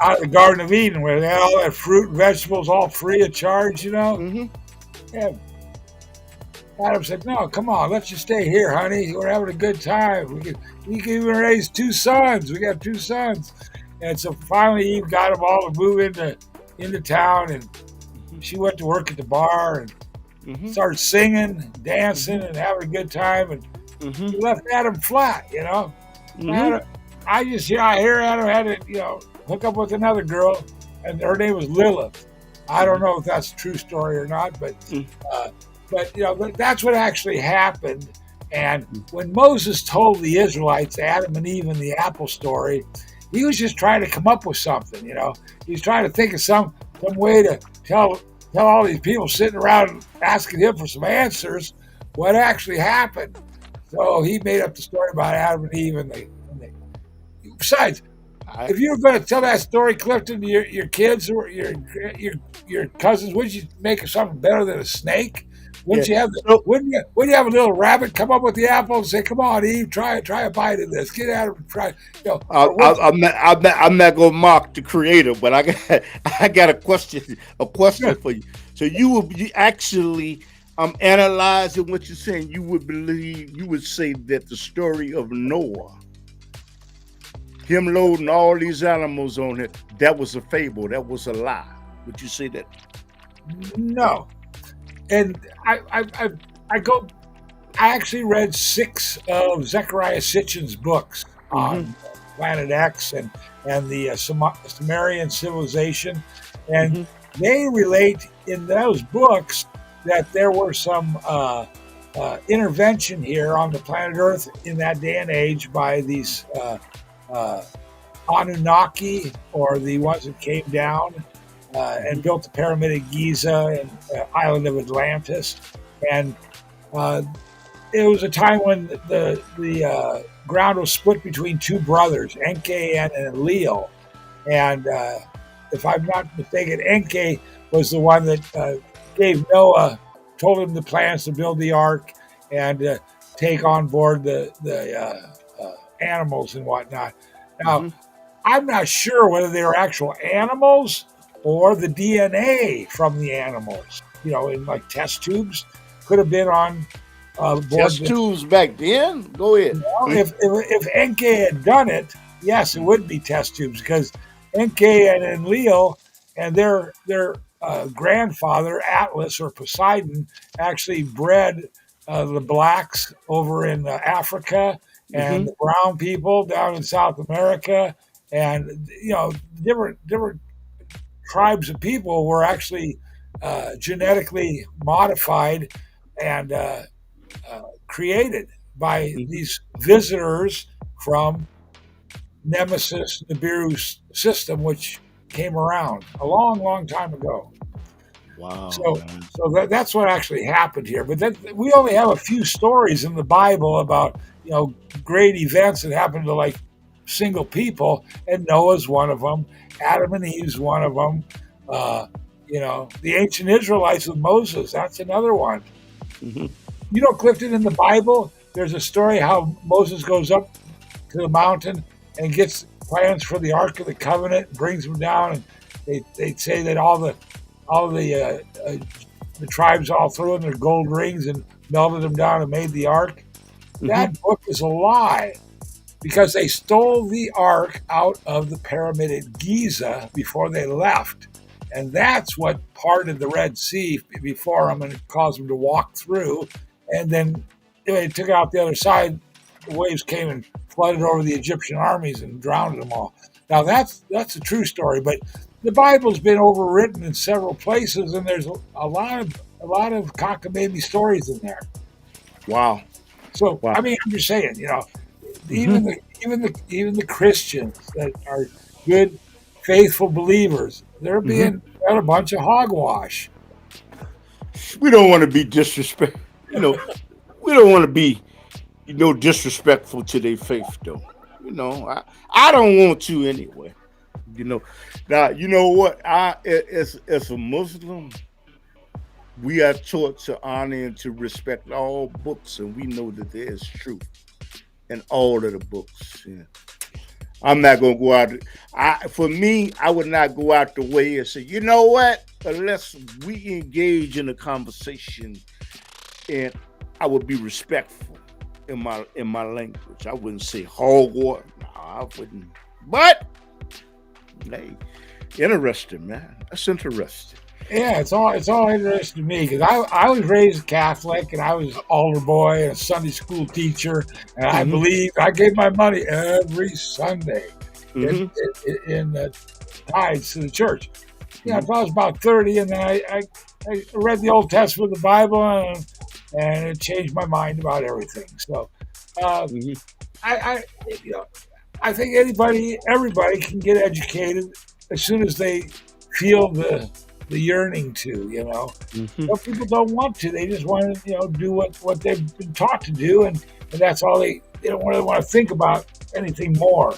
out of the Garden of Eden, where they had all that fruit and vegetables all free of charge, Yeah. Adam said, no, come on, let's just stay here, honey. We're having a good time. We can even raise 2 sons. We got 2 sons. And so finally Eve got them all to move into town, and she went to work at the bar and started singing and dancing and having a good time, and she left Adam flat, Adam, I hear Adam had to, hook up with another girl, and her name was Lilith. I don't know if that's a true story or not, but that's what actually happened. And when Moses told the Israelites, Adam and Eve, in the apple story, he was just trying to come up with something. He was trying to think of some way to tell all these people sitting around asking him for some answers what actually happened. So he made up the story about Adam and Eve, besides, if you were going to tell that story, Clifton, to your kids or your cousins, would you make it something better than a snake? Yeah. Wouldn't you have So wouldn't you have a little rabbit come up with the apple and say, "Come on, Eve, try a bite of this. Get out of try." Or would I'm not gonna mock the creator, but I got a question you, for you. So you actually analyzing what you're saying. You would say that the story of Noah, him loading all these animals on it, that was a fable, that was a lie. Would you say that? no. And I go. I actually read 6 of Zecharia Sitchin's books on Planet X and the Sumerian civilization, and they relate in those books that there were some intervention here on the planet Earth in that day and age by these Anunnaki, or the ones that came down and built the Pyramid of Giza and island of Atlantis. And it was a time when the ground was split between 2 brothers, Enki and Enlil. And if I'm not mistaken, Enki was the one that gave Noah, told him the plans to build the ark and take on board the animals and whatnot. Now, I'm not sure whether they were actual animals or the DNA from the animals, in like test tubes, could have been on board. Test tubes back then? Go ahead. If Enki had done it, yes, it would be test tubes, because Enki and Enlil and their grandfather, Atlas or Poseidon, actually bred the blacks over in Africa and the brown people down in South America. And, different tribes of people were actually genetically modified and created by these visitors from Nemesis Nibiru's system, which came around a long, long time ago. Wow. So that's what actually happened here. But we only have a few stories in the Bible about great events that happened to like single people, and Noah's one of them. Adam and Eve's one of them. The ancient Israelites with Moses, that's another one. Clifton, in the Bible, there's a story how Moses goes up to the mountain and gets plans for the Ark of the Covenant, brings them down, and they say that all the tribes all threw in their gold rings and melted them down and made the Ark. That book is a lie, because they stole the Ark out of the Pyramid at Giza before they left. And that's what parted the Red Sea before them and caused them to walk through. And then they took it out the other side. The waves came and flooded over the Egyptian armies and drowned them all. Now that's a true story, but the Bible's been overwritten in several places, and there's a lot of cockamamie stories in there. Wow. So I mean, I'm just saying, even the Christians that are good, faithful believers, they're being fed a bunch of hogwash. We don't want to be disrespectful. We don't want to be, disrespectful to their faith, though. I don't want to anyway. Now, you know what? As a Muslim, we are taught to honor and to respect all books, and we know that there is truth in all of the books. Yeah. I'm not going to go out. For me, I would not go out the way and say, you know what? Unless we engage in a conversation, and I would be respectful in my language. I wouldn't say hogwash. No, I wouldn't. But hey, interesting, man. That's interesting. Yeah, it's all interesting to me, because I was raised Catholic, and I was an altar boy and a Sunday school teacher, and I believe I gave my money every Sunday in tithes to the church. Until I was about 30, and then I read the Old Testament of the Bible, and it changed my mind about everything. So I think everybody can get educated as soon as they feel the yearning to. Some people don't want to. They just want to do what they've been taught to do, and that's all. They don't really want to think about anything more.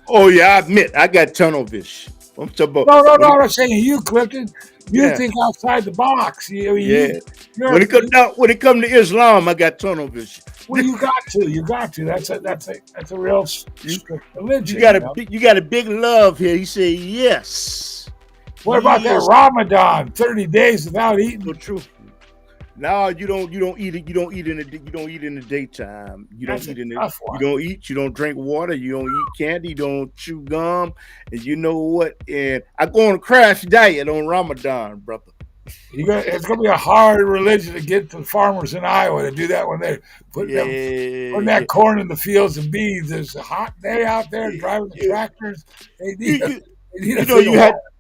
Oh yeah, I admit I got tunnel vision. I'm talking about No, no, no. I'm saying you, Clifton. You yeah, think outside the box. yeah. You're, When it come to Islam, I got tunnel vision. well, you got to. You got to. That's a real You strict religion. you got a big love here. He said yes. What about that Yes. Ramadan? 30 days without So eating. true. No, you don't eat it. You don't eat in the daytime. That's a You tough one. don't eat. You don't drink water. You don't eat candy. You don't chew gum. And you know what? And I go on a crash diet on Ramadan, brother. It's going to be a hard religion to get the farmers in Iowa to do that when they're putting that corn in the fields and beans. It's a hot day out there driving the tractors. They need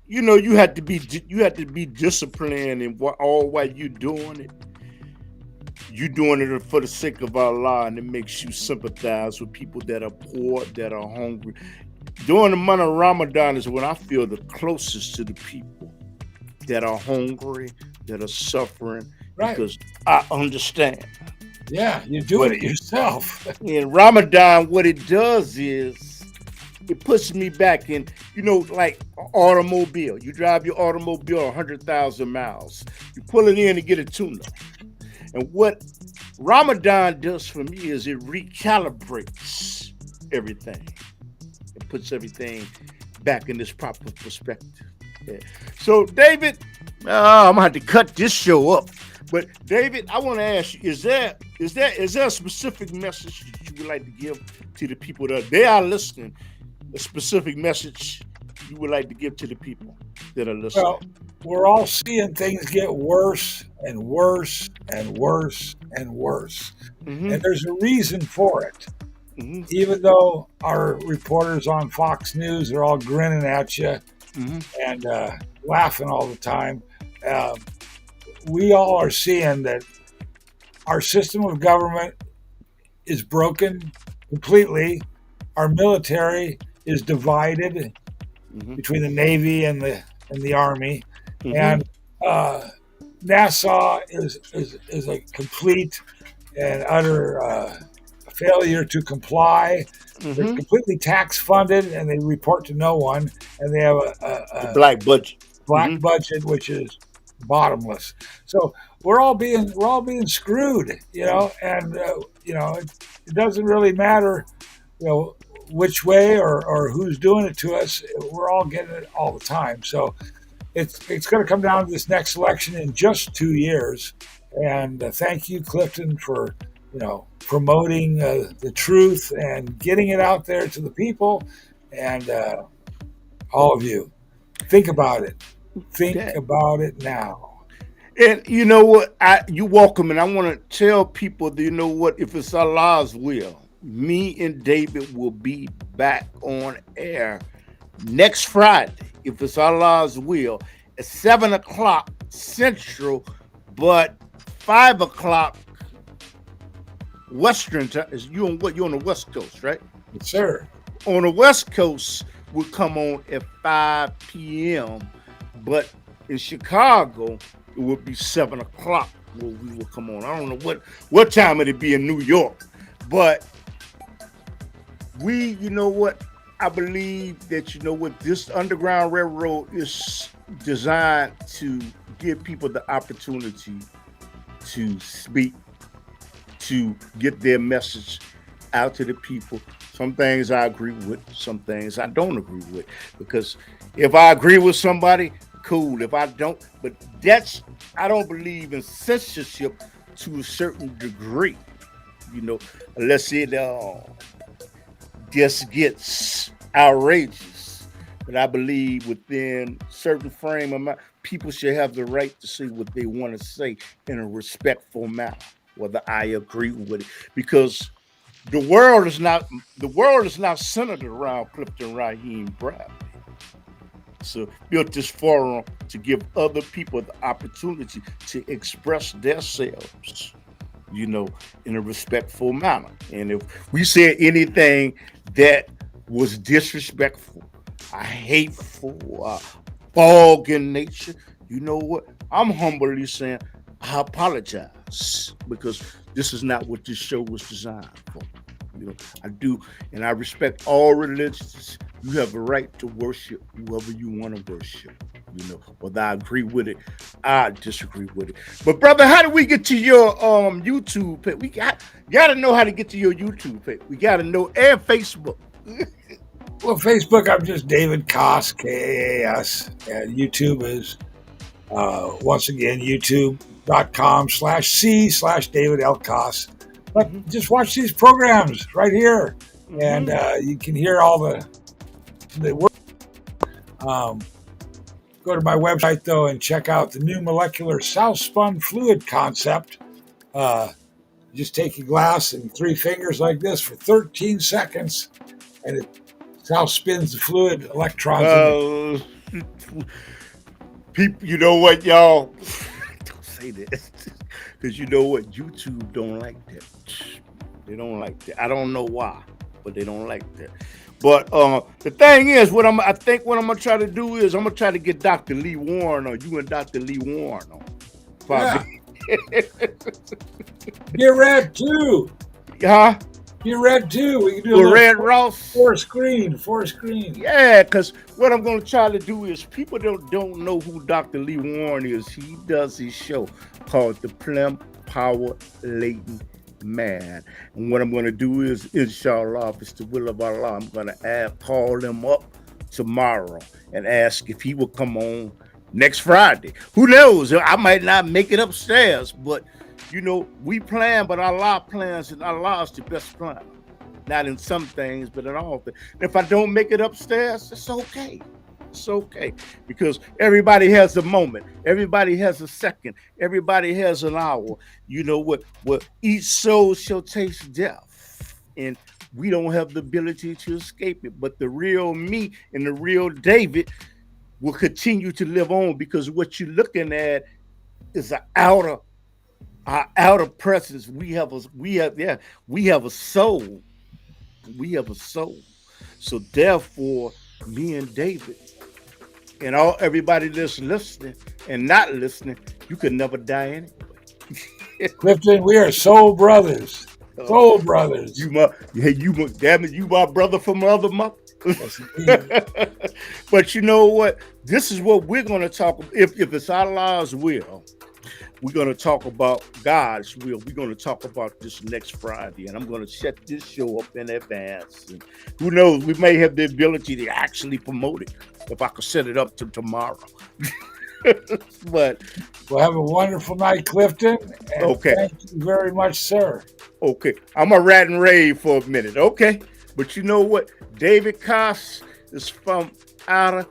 you had to be disciplined in all while you're doing it. You're doing it for the sake of Allah, and it makes you sympathize with people that are poor, that are hungry. During the month of Ramadan is when I feel the closest to the people that are hungry, that are suffering, because I understand. Yeah, you're doing it yourself. In Ramadan, what it does is it puts me back in, like an automobile. You drive your automobile 100,000 miles. You pull it in to get a tune-up. And what Ramadan does for me is it recalibrates everything. It puts everything back in this proper perspective. Yeah. So, David, I'm gonna have to cut this show up. But David, I want to ask you: is there a specific message that you would like to give to the people that they are listening? A specific message you would like to give to the people that are listening? Well, we're all seeing things get worse and worse and worse and worse, and there's a reason for it. Even though our reporters on Fox News are all grinning at you and laughing all the time, we all are seeing that our system of government is broken completely. Our military is divided between the Navy and the Army, and NASA is a complete and utter failure to comply. They're completely tax funded, and they report to no one. And they have a black budget, budget, which is bottomless. So we're all being screwed, and it doesn't really matter, which way or who's doing it to us. We're all getting it all the time. So it's going to come down to this next election in just 2 years. And thank you, Clifton, for promoting the truth and getting it out there to the people. And all of you, think about it. Think about it now. And you know what? You're welcome. And I want to tell people that, if it's Allah's will, me and David will be back on air next Friday, if it's Allah's will, at 7 o'clock Central, but 5 o'clock Western time. You're on the West Coast, right? Yes, sir. On the West Coast, we'll come on at 5 p.m., but in Chicago, it will be 7 o'clock where we will come on. I don't know what time it'll be in New York, but I believe that, this Underground Railroad is designed to give people the opportunity to speak, to get their message out to the people. Some things I agree with, some things I don't agree with. Because if I agree with somebody, cool. If I don't, but I don't believe in censorship to a certain degree, unless it just gets outrageous. But I believe within certain frame of mind, people should have the right to say what they want to say in a respectful manner, whether I agree with it. Because the world is not centered around Clifton Raheem Bradley. So built this forum to give other people the opportunity to express themselves, in a respectful manner. And if we said anything that was disrespectful, hateful, vulgar in nature, you know what? I'm humbly saying I apologize, because this is not what this show was designed for. I do, and I respect all religions. You have a right to worship whoever you want to worship. Whether I agree with it, I disagree with it. But brother, how do we get to your YouTube page? We gotta know how to get to your YouTube page. We gotta know, and Facebook. Well, Facebook, I'm just David Kaas, Kaas, and YouTube is once again youtube.com/C/David L. Kaas. But just watch these programs right here, and you can hear all the work. Go to my website, though, and check out the new molecular self-spun fluid concept. Just take a glass and 3 fingers like this for 13 seconds, and it self-spins the fluid electrons. People, you know what, y'all? Don't say this. Because you know what? YouTube don't like that. They don't like that. I don't know why, but they don't like that. But the thing is, I think what I'm gonna try to do is I'm gonna try to get Dr. Lee Warren on. You and Dr. Lee Warren on. Yeah. Get red too. Huh? Get red too. We can do a Red Ross. Four screen. Yeah, because what I'm gonna try to do is people don't know who Dr. Lee Warren is. He does his show called The Plum Power Latent Man. And what I'm going to do is, inshallah, if it's the will of Allah, I'm going to call him up tomorrow and ask if he will come on next Friday. Who knows? I might not make it upstairs, but we plan, but Allah plans, and Allah is the best plan. Not in some things, but in all things. If I don't make it upstairs, it's okay. It's okay, because everybody has a moment, everybody has a second, everybody has an hour. You know what each soul shall taste death, and we don't have the ability to escape it. But the real me and the real David will continue to live on, because what you're looking at is our outer presence. We have a soul. We have a soul. So therefore, me and David and everybody that's listening and not listening, you could never die anyway. Clifton, we are soul brothers. Soul brothers. You my brother from another mother. But you know what? This is what we're going to talk about. If it's Allah's will, we're going to talk about God's will. We're going to talk about this next Friday, and I'm going to set this show up in advance. And who knows? We may have the ability to actually promote it if I could set it up to tomorrow. But we'll have a wonderful night, Clifton. And okay. Thank you very much, sir. Okay. I'm a rat and rave for a minute. Okay. But you know what? David Kaas is from out of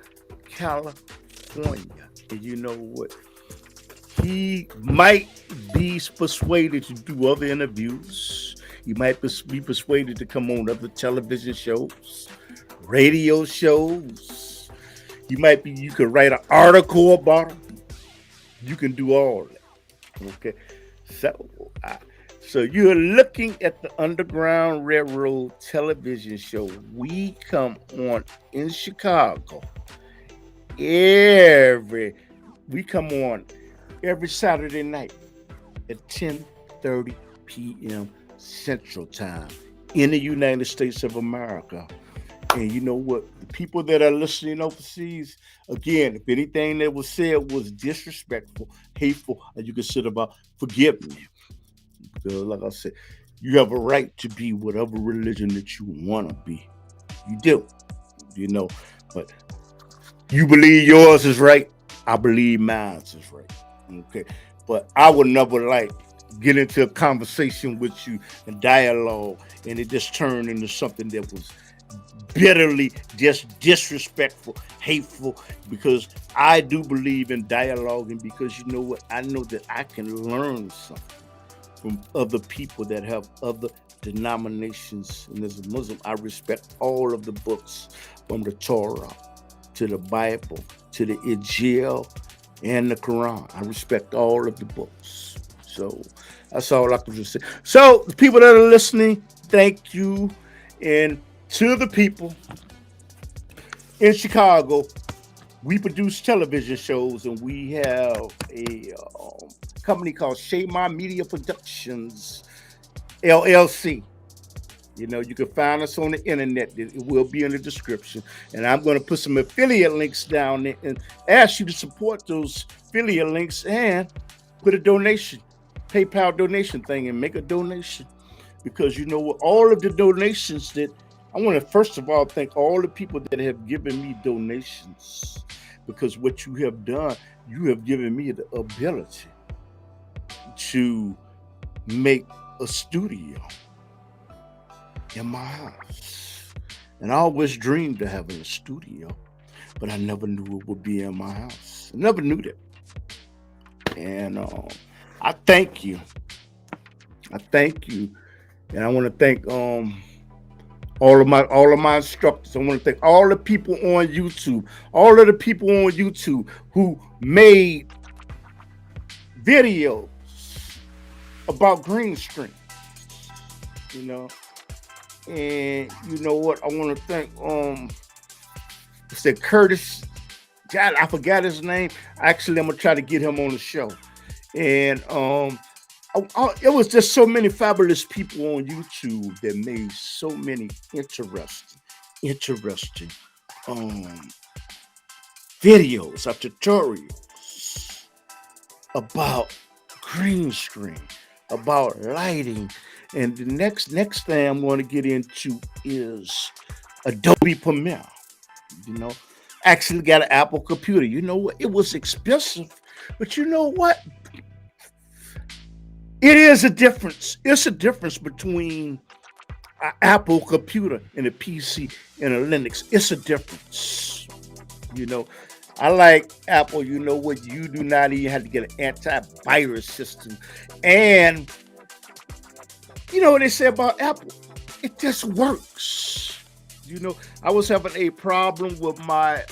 California. And you know what? He might be persuaded to do other interviews. He might be persuaded to come on other television shows, radio shows. You could write an article about him. You can do all that. Okay. So you're looking at the Underground Railroad television show. We come on in Chicago we come on every Saturday night at 10:30 p.m. Central Time in the United States of America. And you know what? The people that are listening overseas, again, if anything that was said was disrespectful, hateful, and you consider forgive me. Because like I said, you have a right to be whatever religion that you want to be. You do, but you believe yours is right. I believe mine is right. Okay. But I would never get into a conversation with you and dialogue, and it just turned into something that was bitterly just disrespectful, hateful, because I do believe in dialoguing, because you know what? I know that I can learn something from other people that have other denominations. And as a Muslim, I respect all of the books, from the Torah to the Bible to the Injil and the Quran. I respect all of the books. So that's all I can just say. So the people that are listening, thank you. And to the people in Chicago, we produce television shows, and we have a company called Shema Media Productions, LLC. You know, you can find us on the internet. It will be in the description. And I'm going to put some affiliate links down there and ask you to support those affiliate links and put a donation, PayPal donation thing, and make a donation. Because you know what, all of the donations that I want to first of all thank all the people that have given me donations. Because what you have done, you have given me the ability to make a studio in my house. And I always dreamed of having a studio, but I never knew it would be in my house. I never knew that. And I thank you. I thank you. And I want to thank all of my instructors. I want to thank all the people on YouTube, all of the people on YouTube who made videos about green screen. You know. And you know what? I want to thank said Curtis. God, I forgot his name. Actually, I'm gonna try to get him on the show. And it was just so many fabulous people on YouTube that made so many interesting videos or tutorials about green screen, about lighting. And the next thing I'm going to get into is Adobe Premiere. You know, actually got an Apple computer. You know what? It was expensive, but you know what? It is a difference. It's a difference between an Apple computer and a PC and a Linux. It's a difference. You know, I like Apple. You know what? You do not even have to get an antivirus system. And you know what they say about Apple? It just works. You know, I was having a problem with my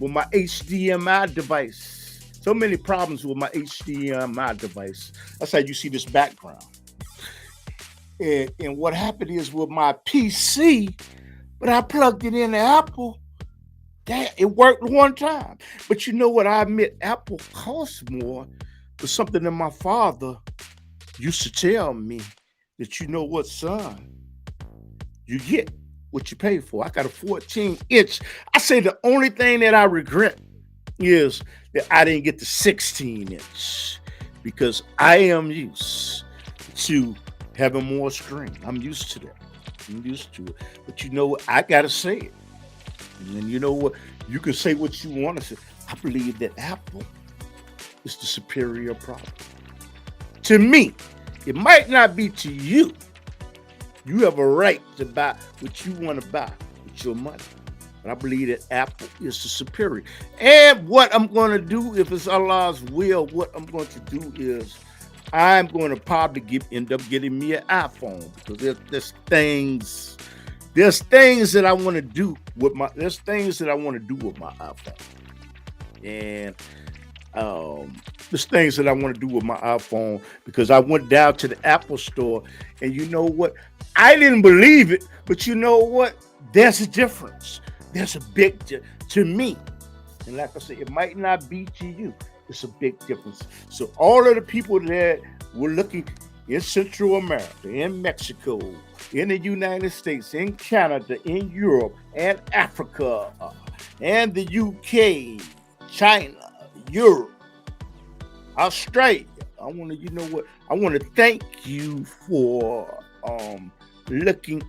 HDMI device. So many problems with my HDMI device. That's how you see this background. And what happened is with my PC, but I plugged it into Apple. That it worked one time. But you know what? I admit Apple costs more for something that my father used to tell me that, you know what, son, you get what you pay for. I got a 14-inch. I say the only thing that I regret is that I didn't get the 16-inch because I am used to having more screen. I'm used to that. I'm used to it. But you know what? I got to say it. And you know what? You can say what you want to say. I believe that Apple is the superior product. To me, it might not be to you. You have a right to buy what you want to buy with your money. But I believe that Apple is the superior. And what I'm going to do, if it's Allah's will, what I'm going to do is I'm going to probably end up getting me an iPhone because there's things that I want to do with my iPhone. And there's things that I want to do with my iPhone because I went down to the Apple store and you know what? I didn't believe it, but you know what? There's a difference. There's a big to me. And like I said, it might not be to you. It's a big difference. So all of the people that were looking in Central America, in Mexico, in the United States, in Canada, in Europe, and Africa, and the UK, China, Europe, Australia. I want to thank you for looking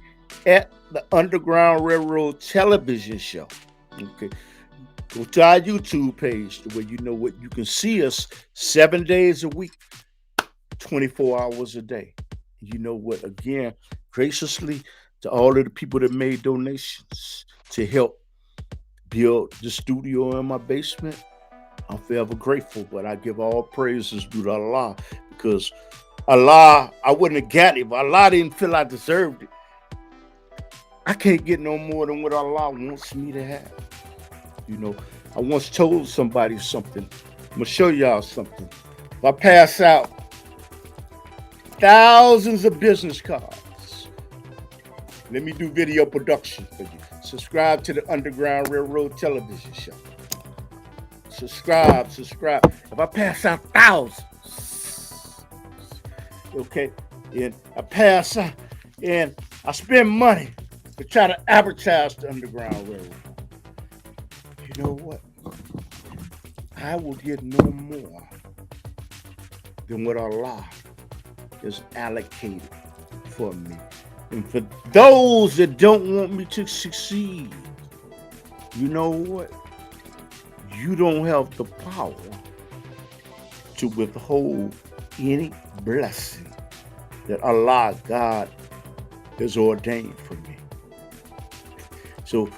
at the Underground Railroad television show. Okay. Go to our YouTube page where you know what you can see us 7 days a week, 24 hours a day. You know what? Again, graciously to all of the people that made donations to help build the studio in my basement, I'm forever grateful. But I give all praises due to Allah because Allah, I wouldn't have got it, but Allah didn't feel I deserved it. I can't get no more than what Allah wants me to have. You know, I once told somebody something. I'm going to show y'all something. If I pass out thousands of business cards, let me do video production for you. Subscribe to the Underground Railroad television show. Subscribe. If I pass out thousands, okay, and I pass out, And I spend money to try to advertise the Underground Railroad. You know what? I will get no more than what Allah has allocated for me. And for those that don't want me to succeed, you know what? You don't have the power to withhold any blessing that Allah, God, has ordained for me. So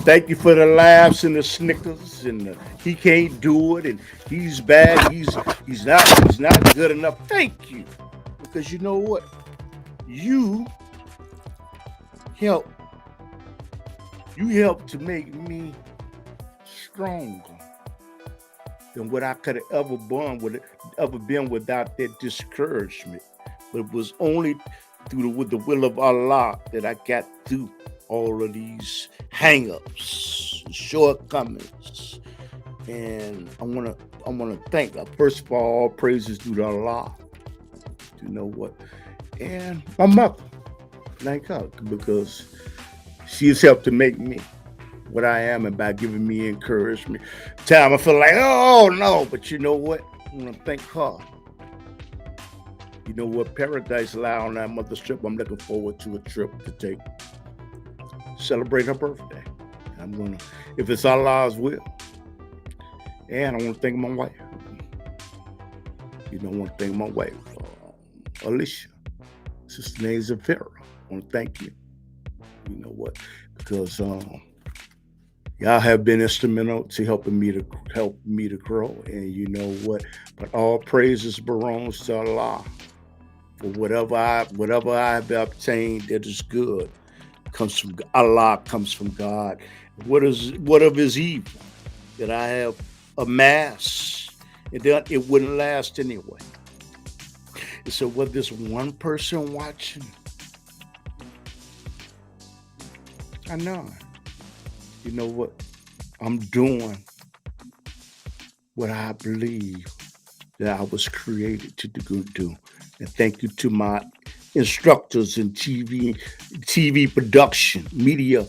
thank you for the laughs and the snickers and the, he can't do it and he's bad. He's not good enough. Thank you, because you know what? You help to make me stronger than what I could have ever been without that discouragement. But it was only with the will of Allah that I got through all of these hang-ups, shortcomings. And I wanna thank, first of all praises due to Allah. You know what? And my mother, thank her, because she has helped to make me what I am, and by giving me encouragement. Time I feel like, oh no, but you know what? I want to thank her. You know what? Paradise lie on that mother's trip. I'm looking forward to a trip to take, celebrate her birthday. I'm gonna, if it's Allah's will. And I want to thank my wife. You know, I want to thank my wife, Alicia. Sister name is Vera. I want to thank you. You know what? Because y'all have been instrumental to helping me to grow. And you know what? But all praises belongs to Allah. For whatever I have obtained that is good comes from Allah, comes from God. What of his evil that I have amassed, and then it wouldn't last anyway. And so whether there's one person watching, I know. You know what? I'm doing what I believe that I was created to do. And thank you to my instructors in TV production, media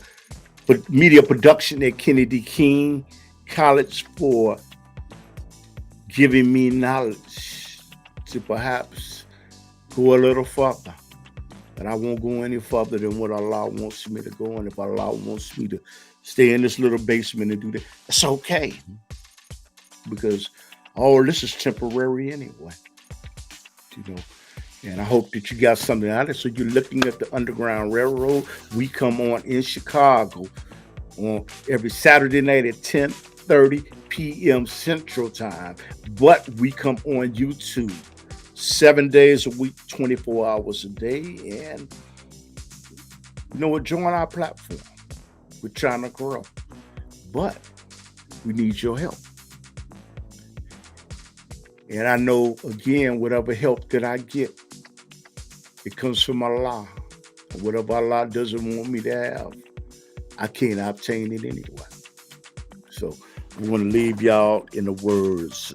production at Kennedy King College for giving me knowledge to perhaps go a little further. But I won't go any further than what Allah wants me to go. And if Allah wants me to stay in this little basement and do that, it's okay. Because all this is temporary anyway. You know. And I hope that you got something out of it. So you're looking at the Underground Railroad. We come on in Chicago on every Saturday night at 10:30 p.m. Central Time. But we come on YouTube 7 days a week, 24 hours a day. And you know what? Join our platform. We're trying to grow. But we need your help. And I know, again, whatever help that I get, it comes from Allah. And whatever Allah doesn't want me to have, I can't obtain it anyway. So I want to leave y'all in the words.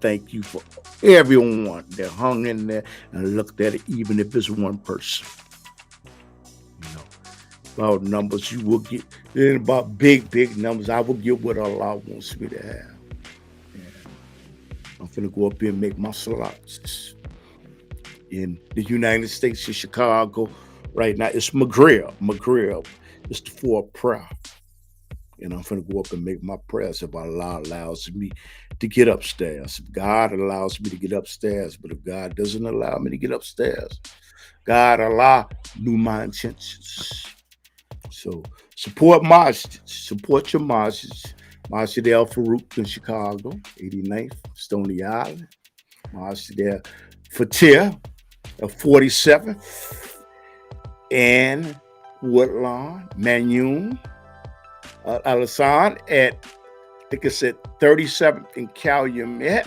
Thank you for everyone that hung in there and looked at it, even if it's one person. You know, about numbers, you will get, and about big numbers, I will get what Allah wants me to have. I'm finna go up here and make my salats. In the United States of Chicago right now, it's McGrill. It's the 4 prayer. And I'm finna go up and make my prayers if Allah allows me to get upstairs. If God allows me to get upstairs, but if God doesn't allow me to get upstairs, God, Allah knew my intentions. So support masjids, support your masjids. Masjid Al Farouk in Chicago, 89th, Stony Island. Masjid Al Fatir, 47th, and Woodlawn, Manyun, Alassane at, I think it's at 37th in Calumet,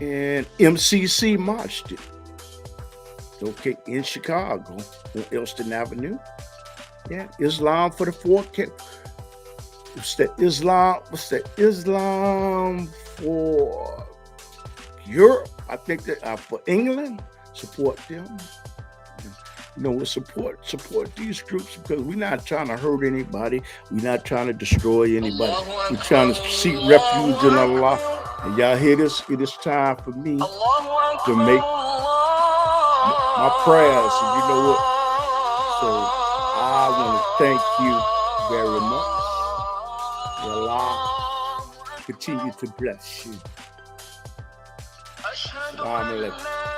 and MCC Masjid, okay, in Chicago, on Elston Avenue. Yeah, Islam for the 4K. What's the Islam for Europe? I think that for England, support them. support these groups, because we're not trying to hurt anybody. We're not trying to destroy anybody. We're trying to seek refuge in Allah. And y'all hear this? It is time for me to make my prayers. And you know what? So I want to thank you very much. Allah continue to bless you. Assalamu alaikum.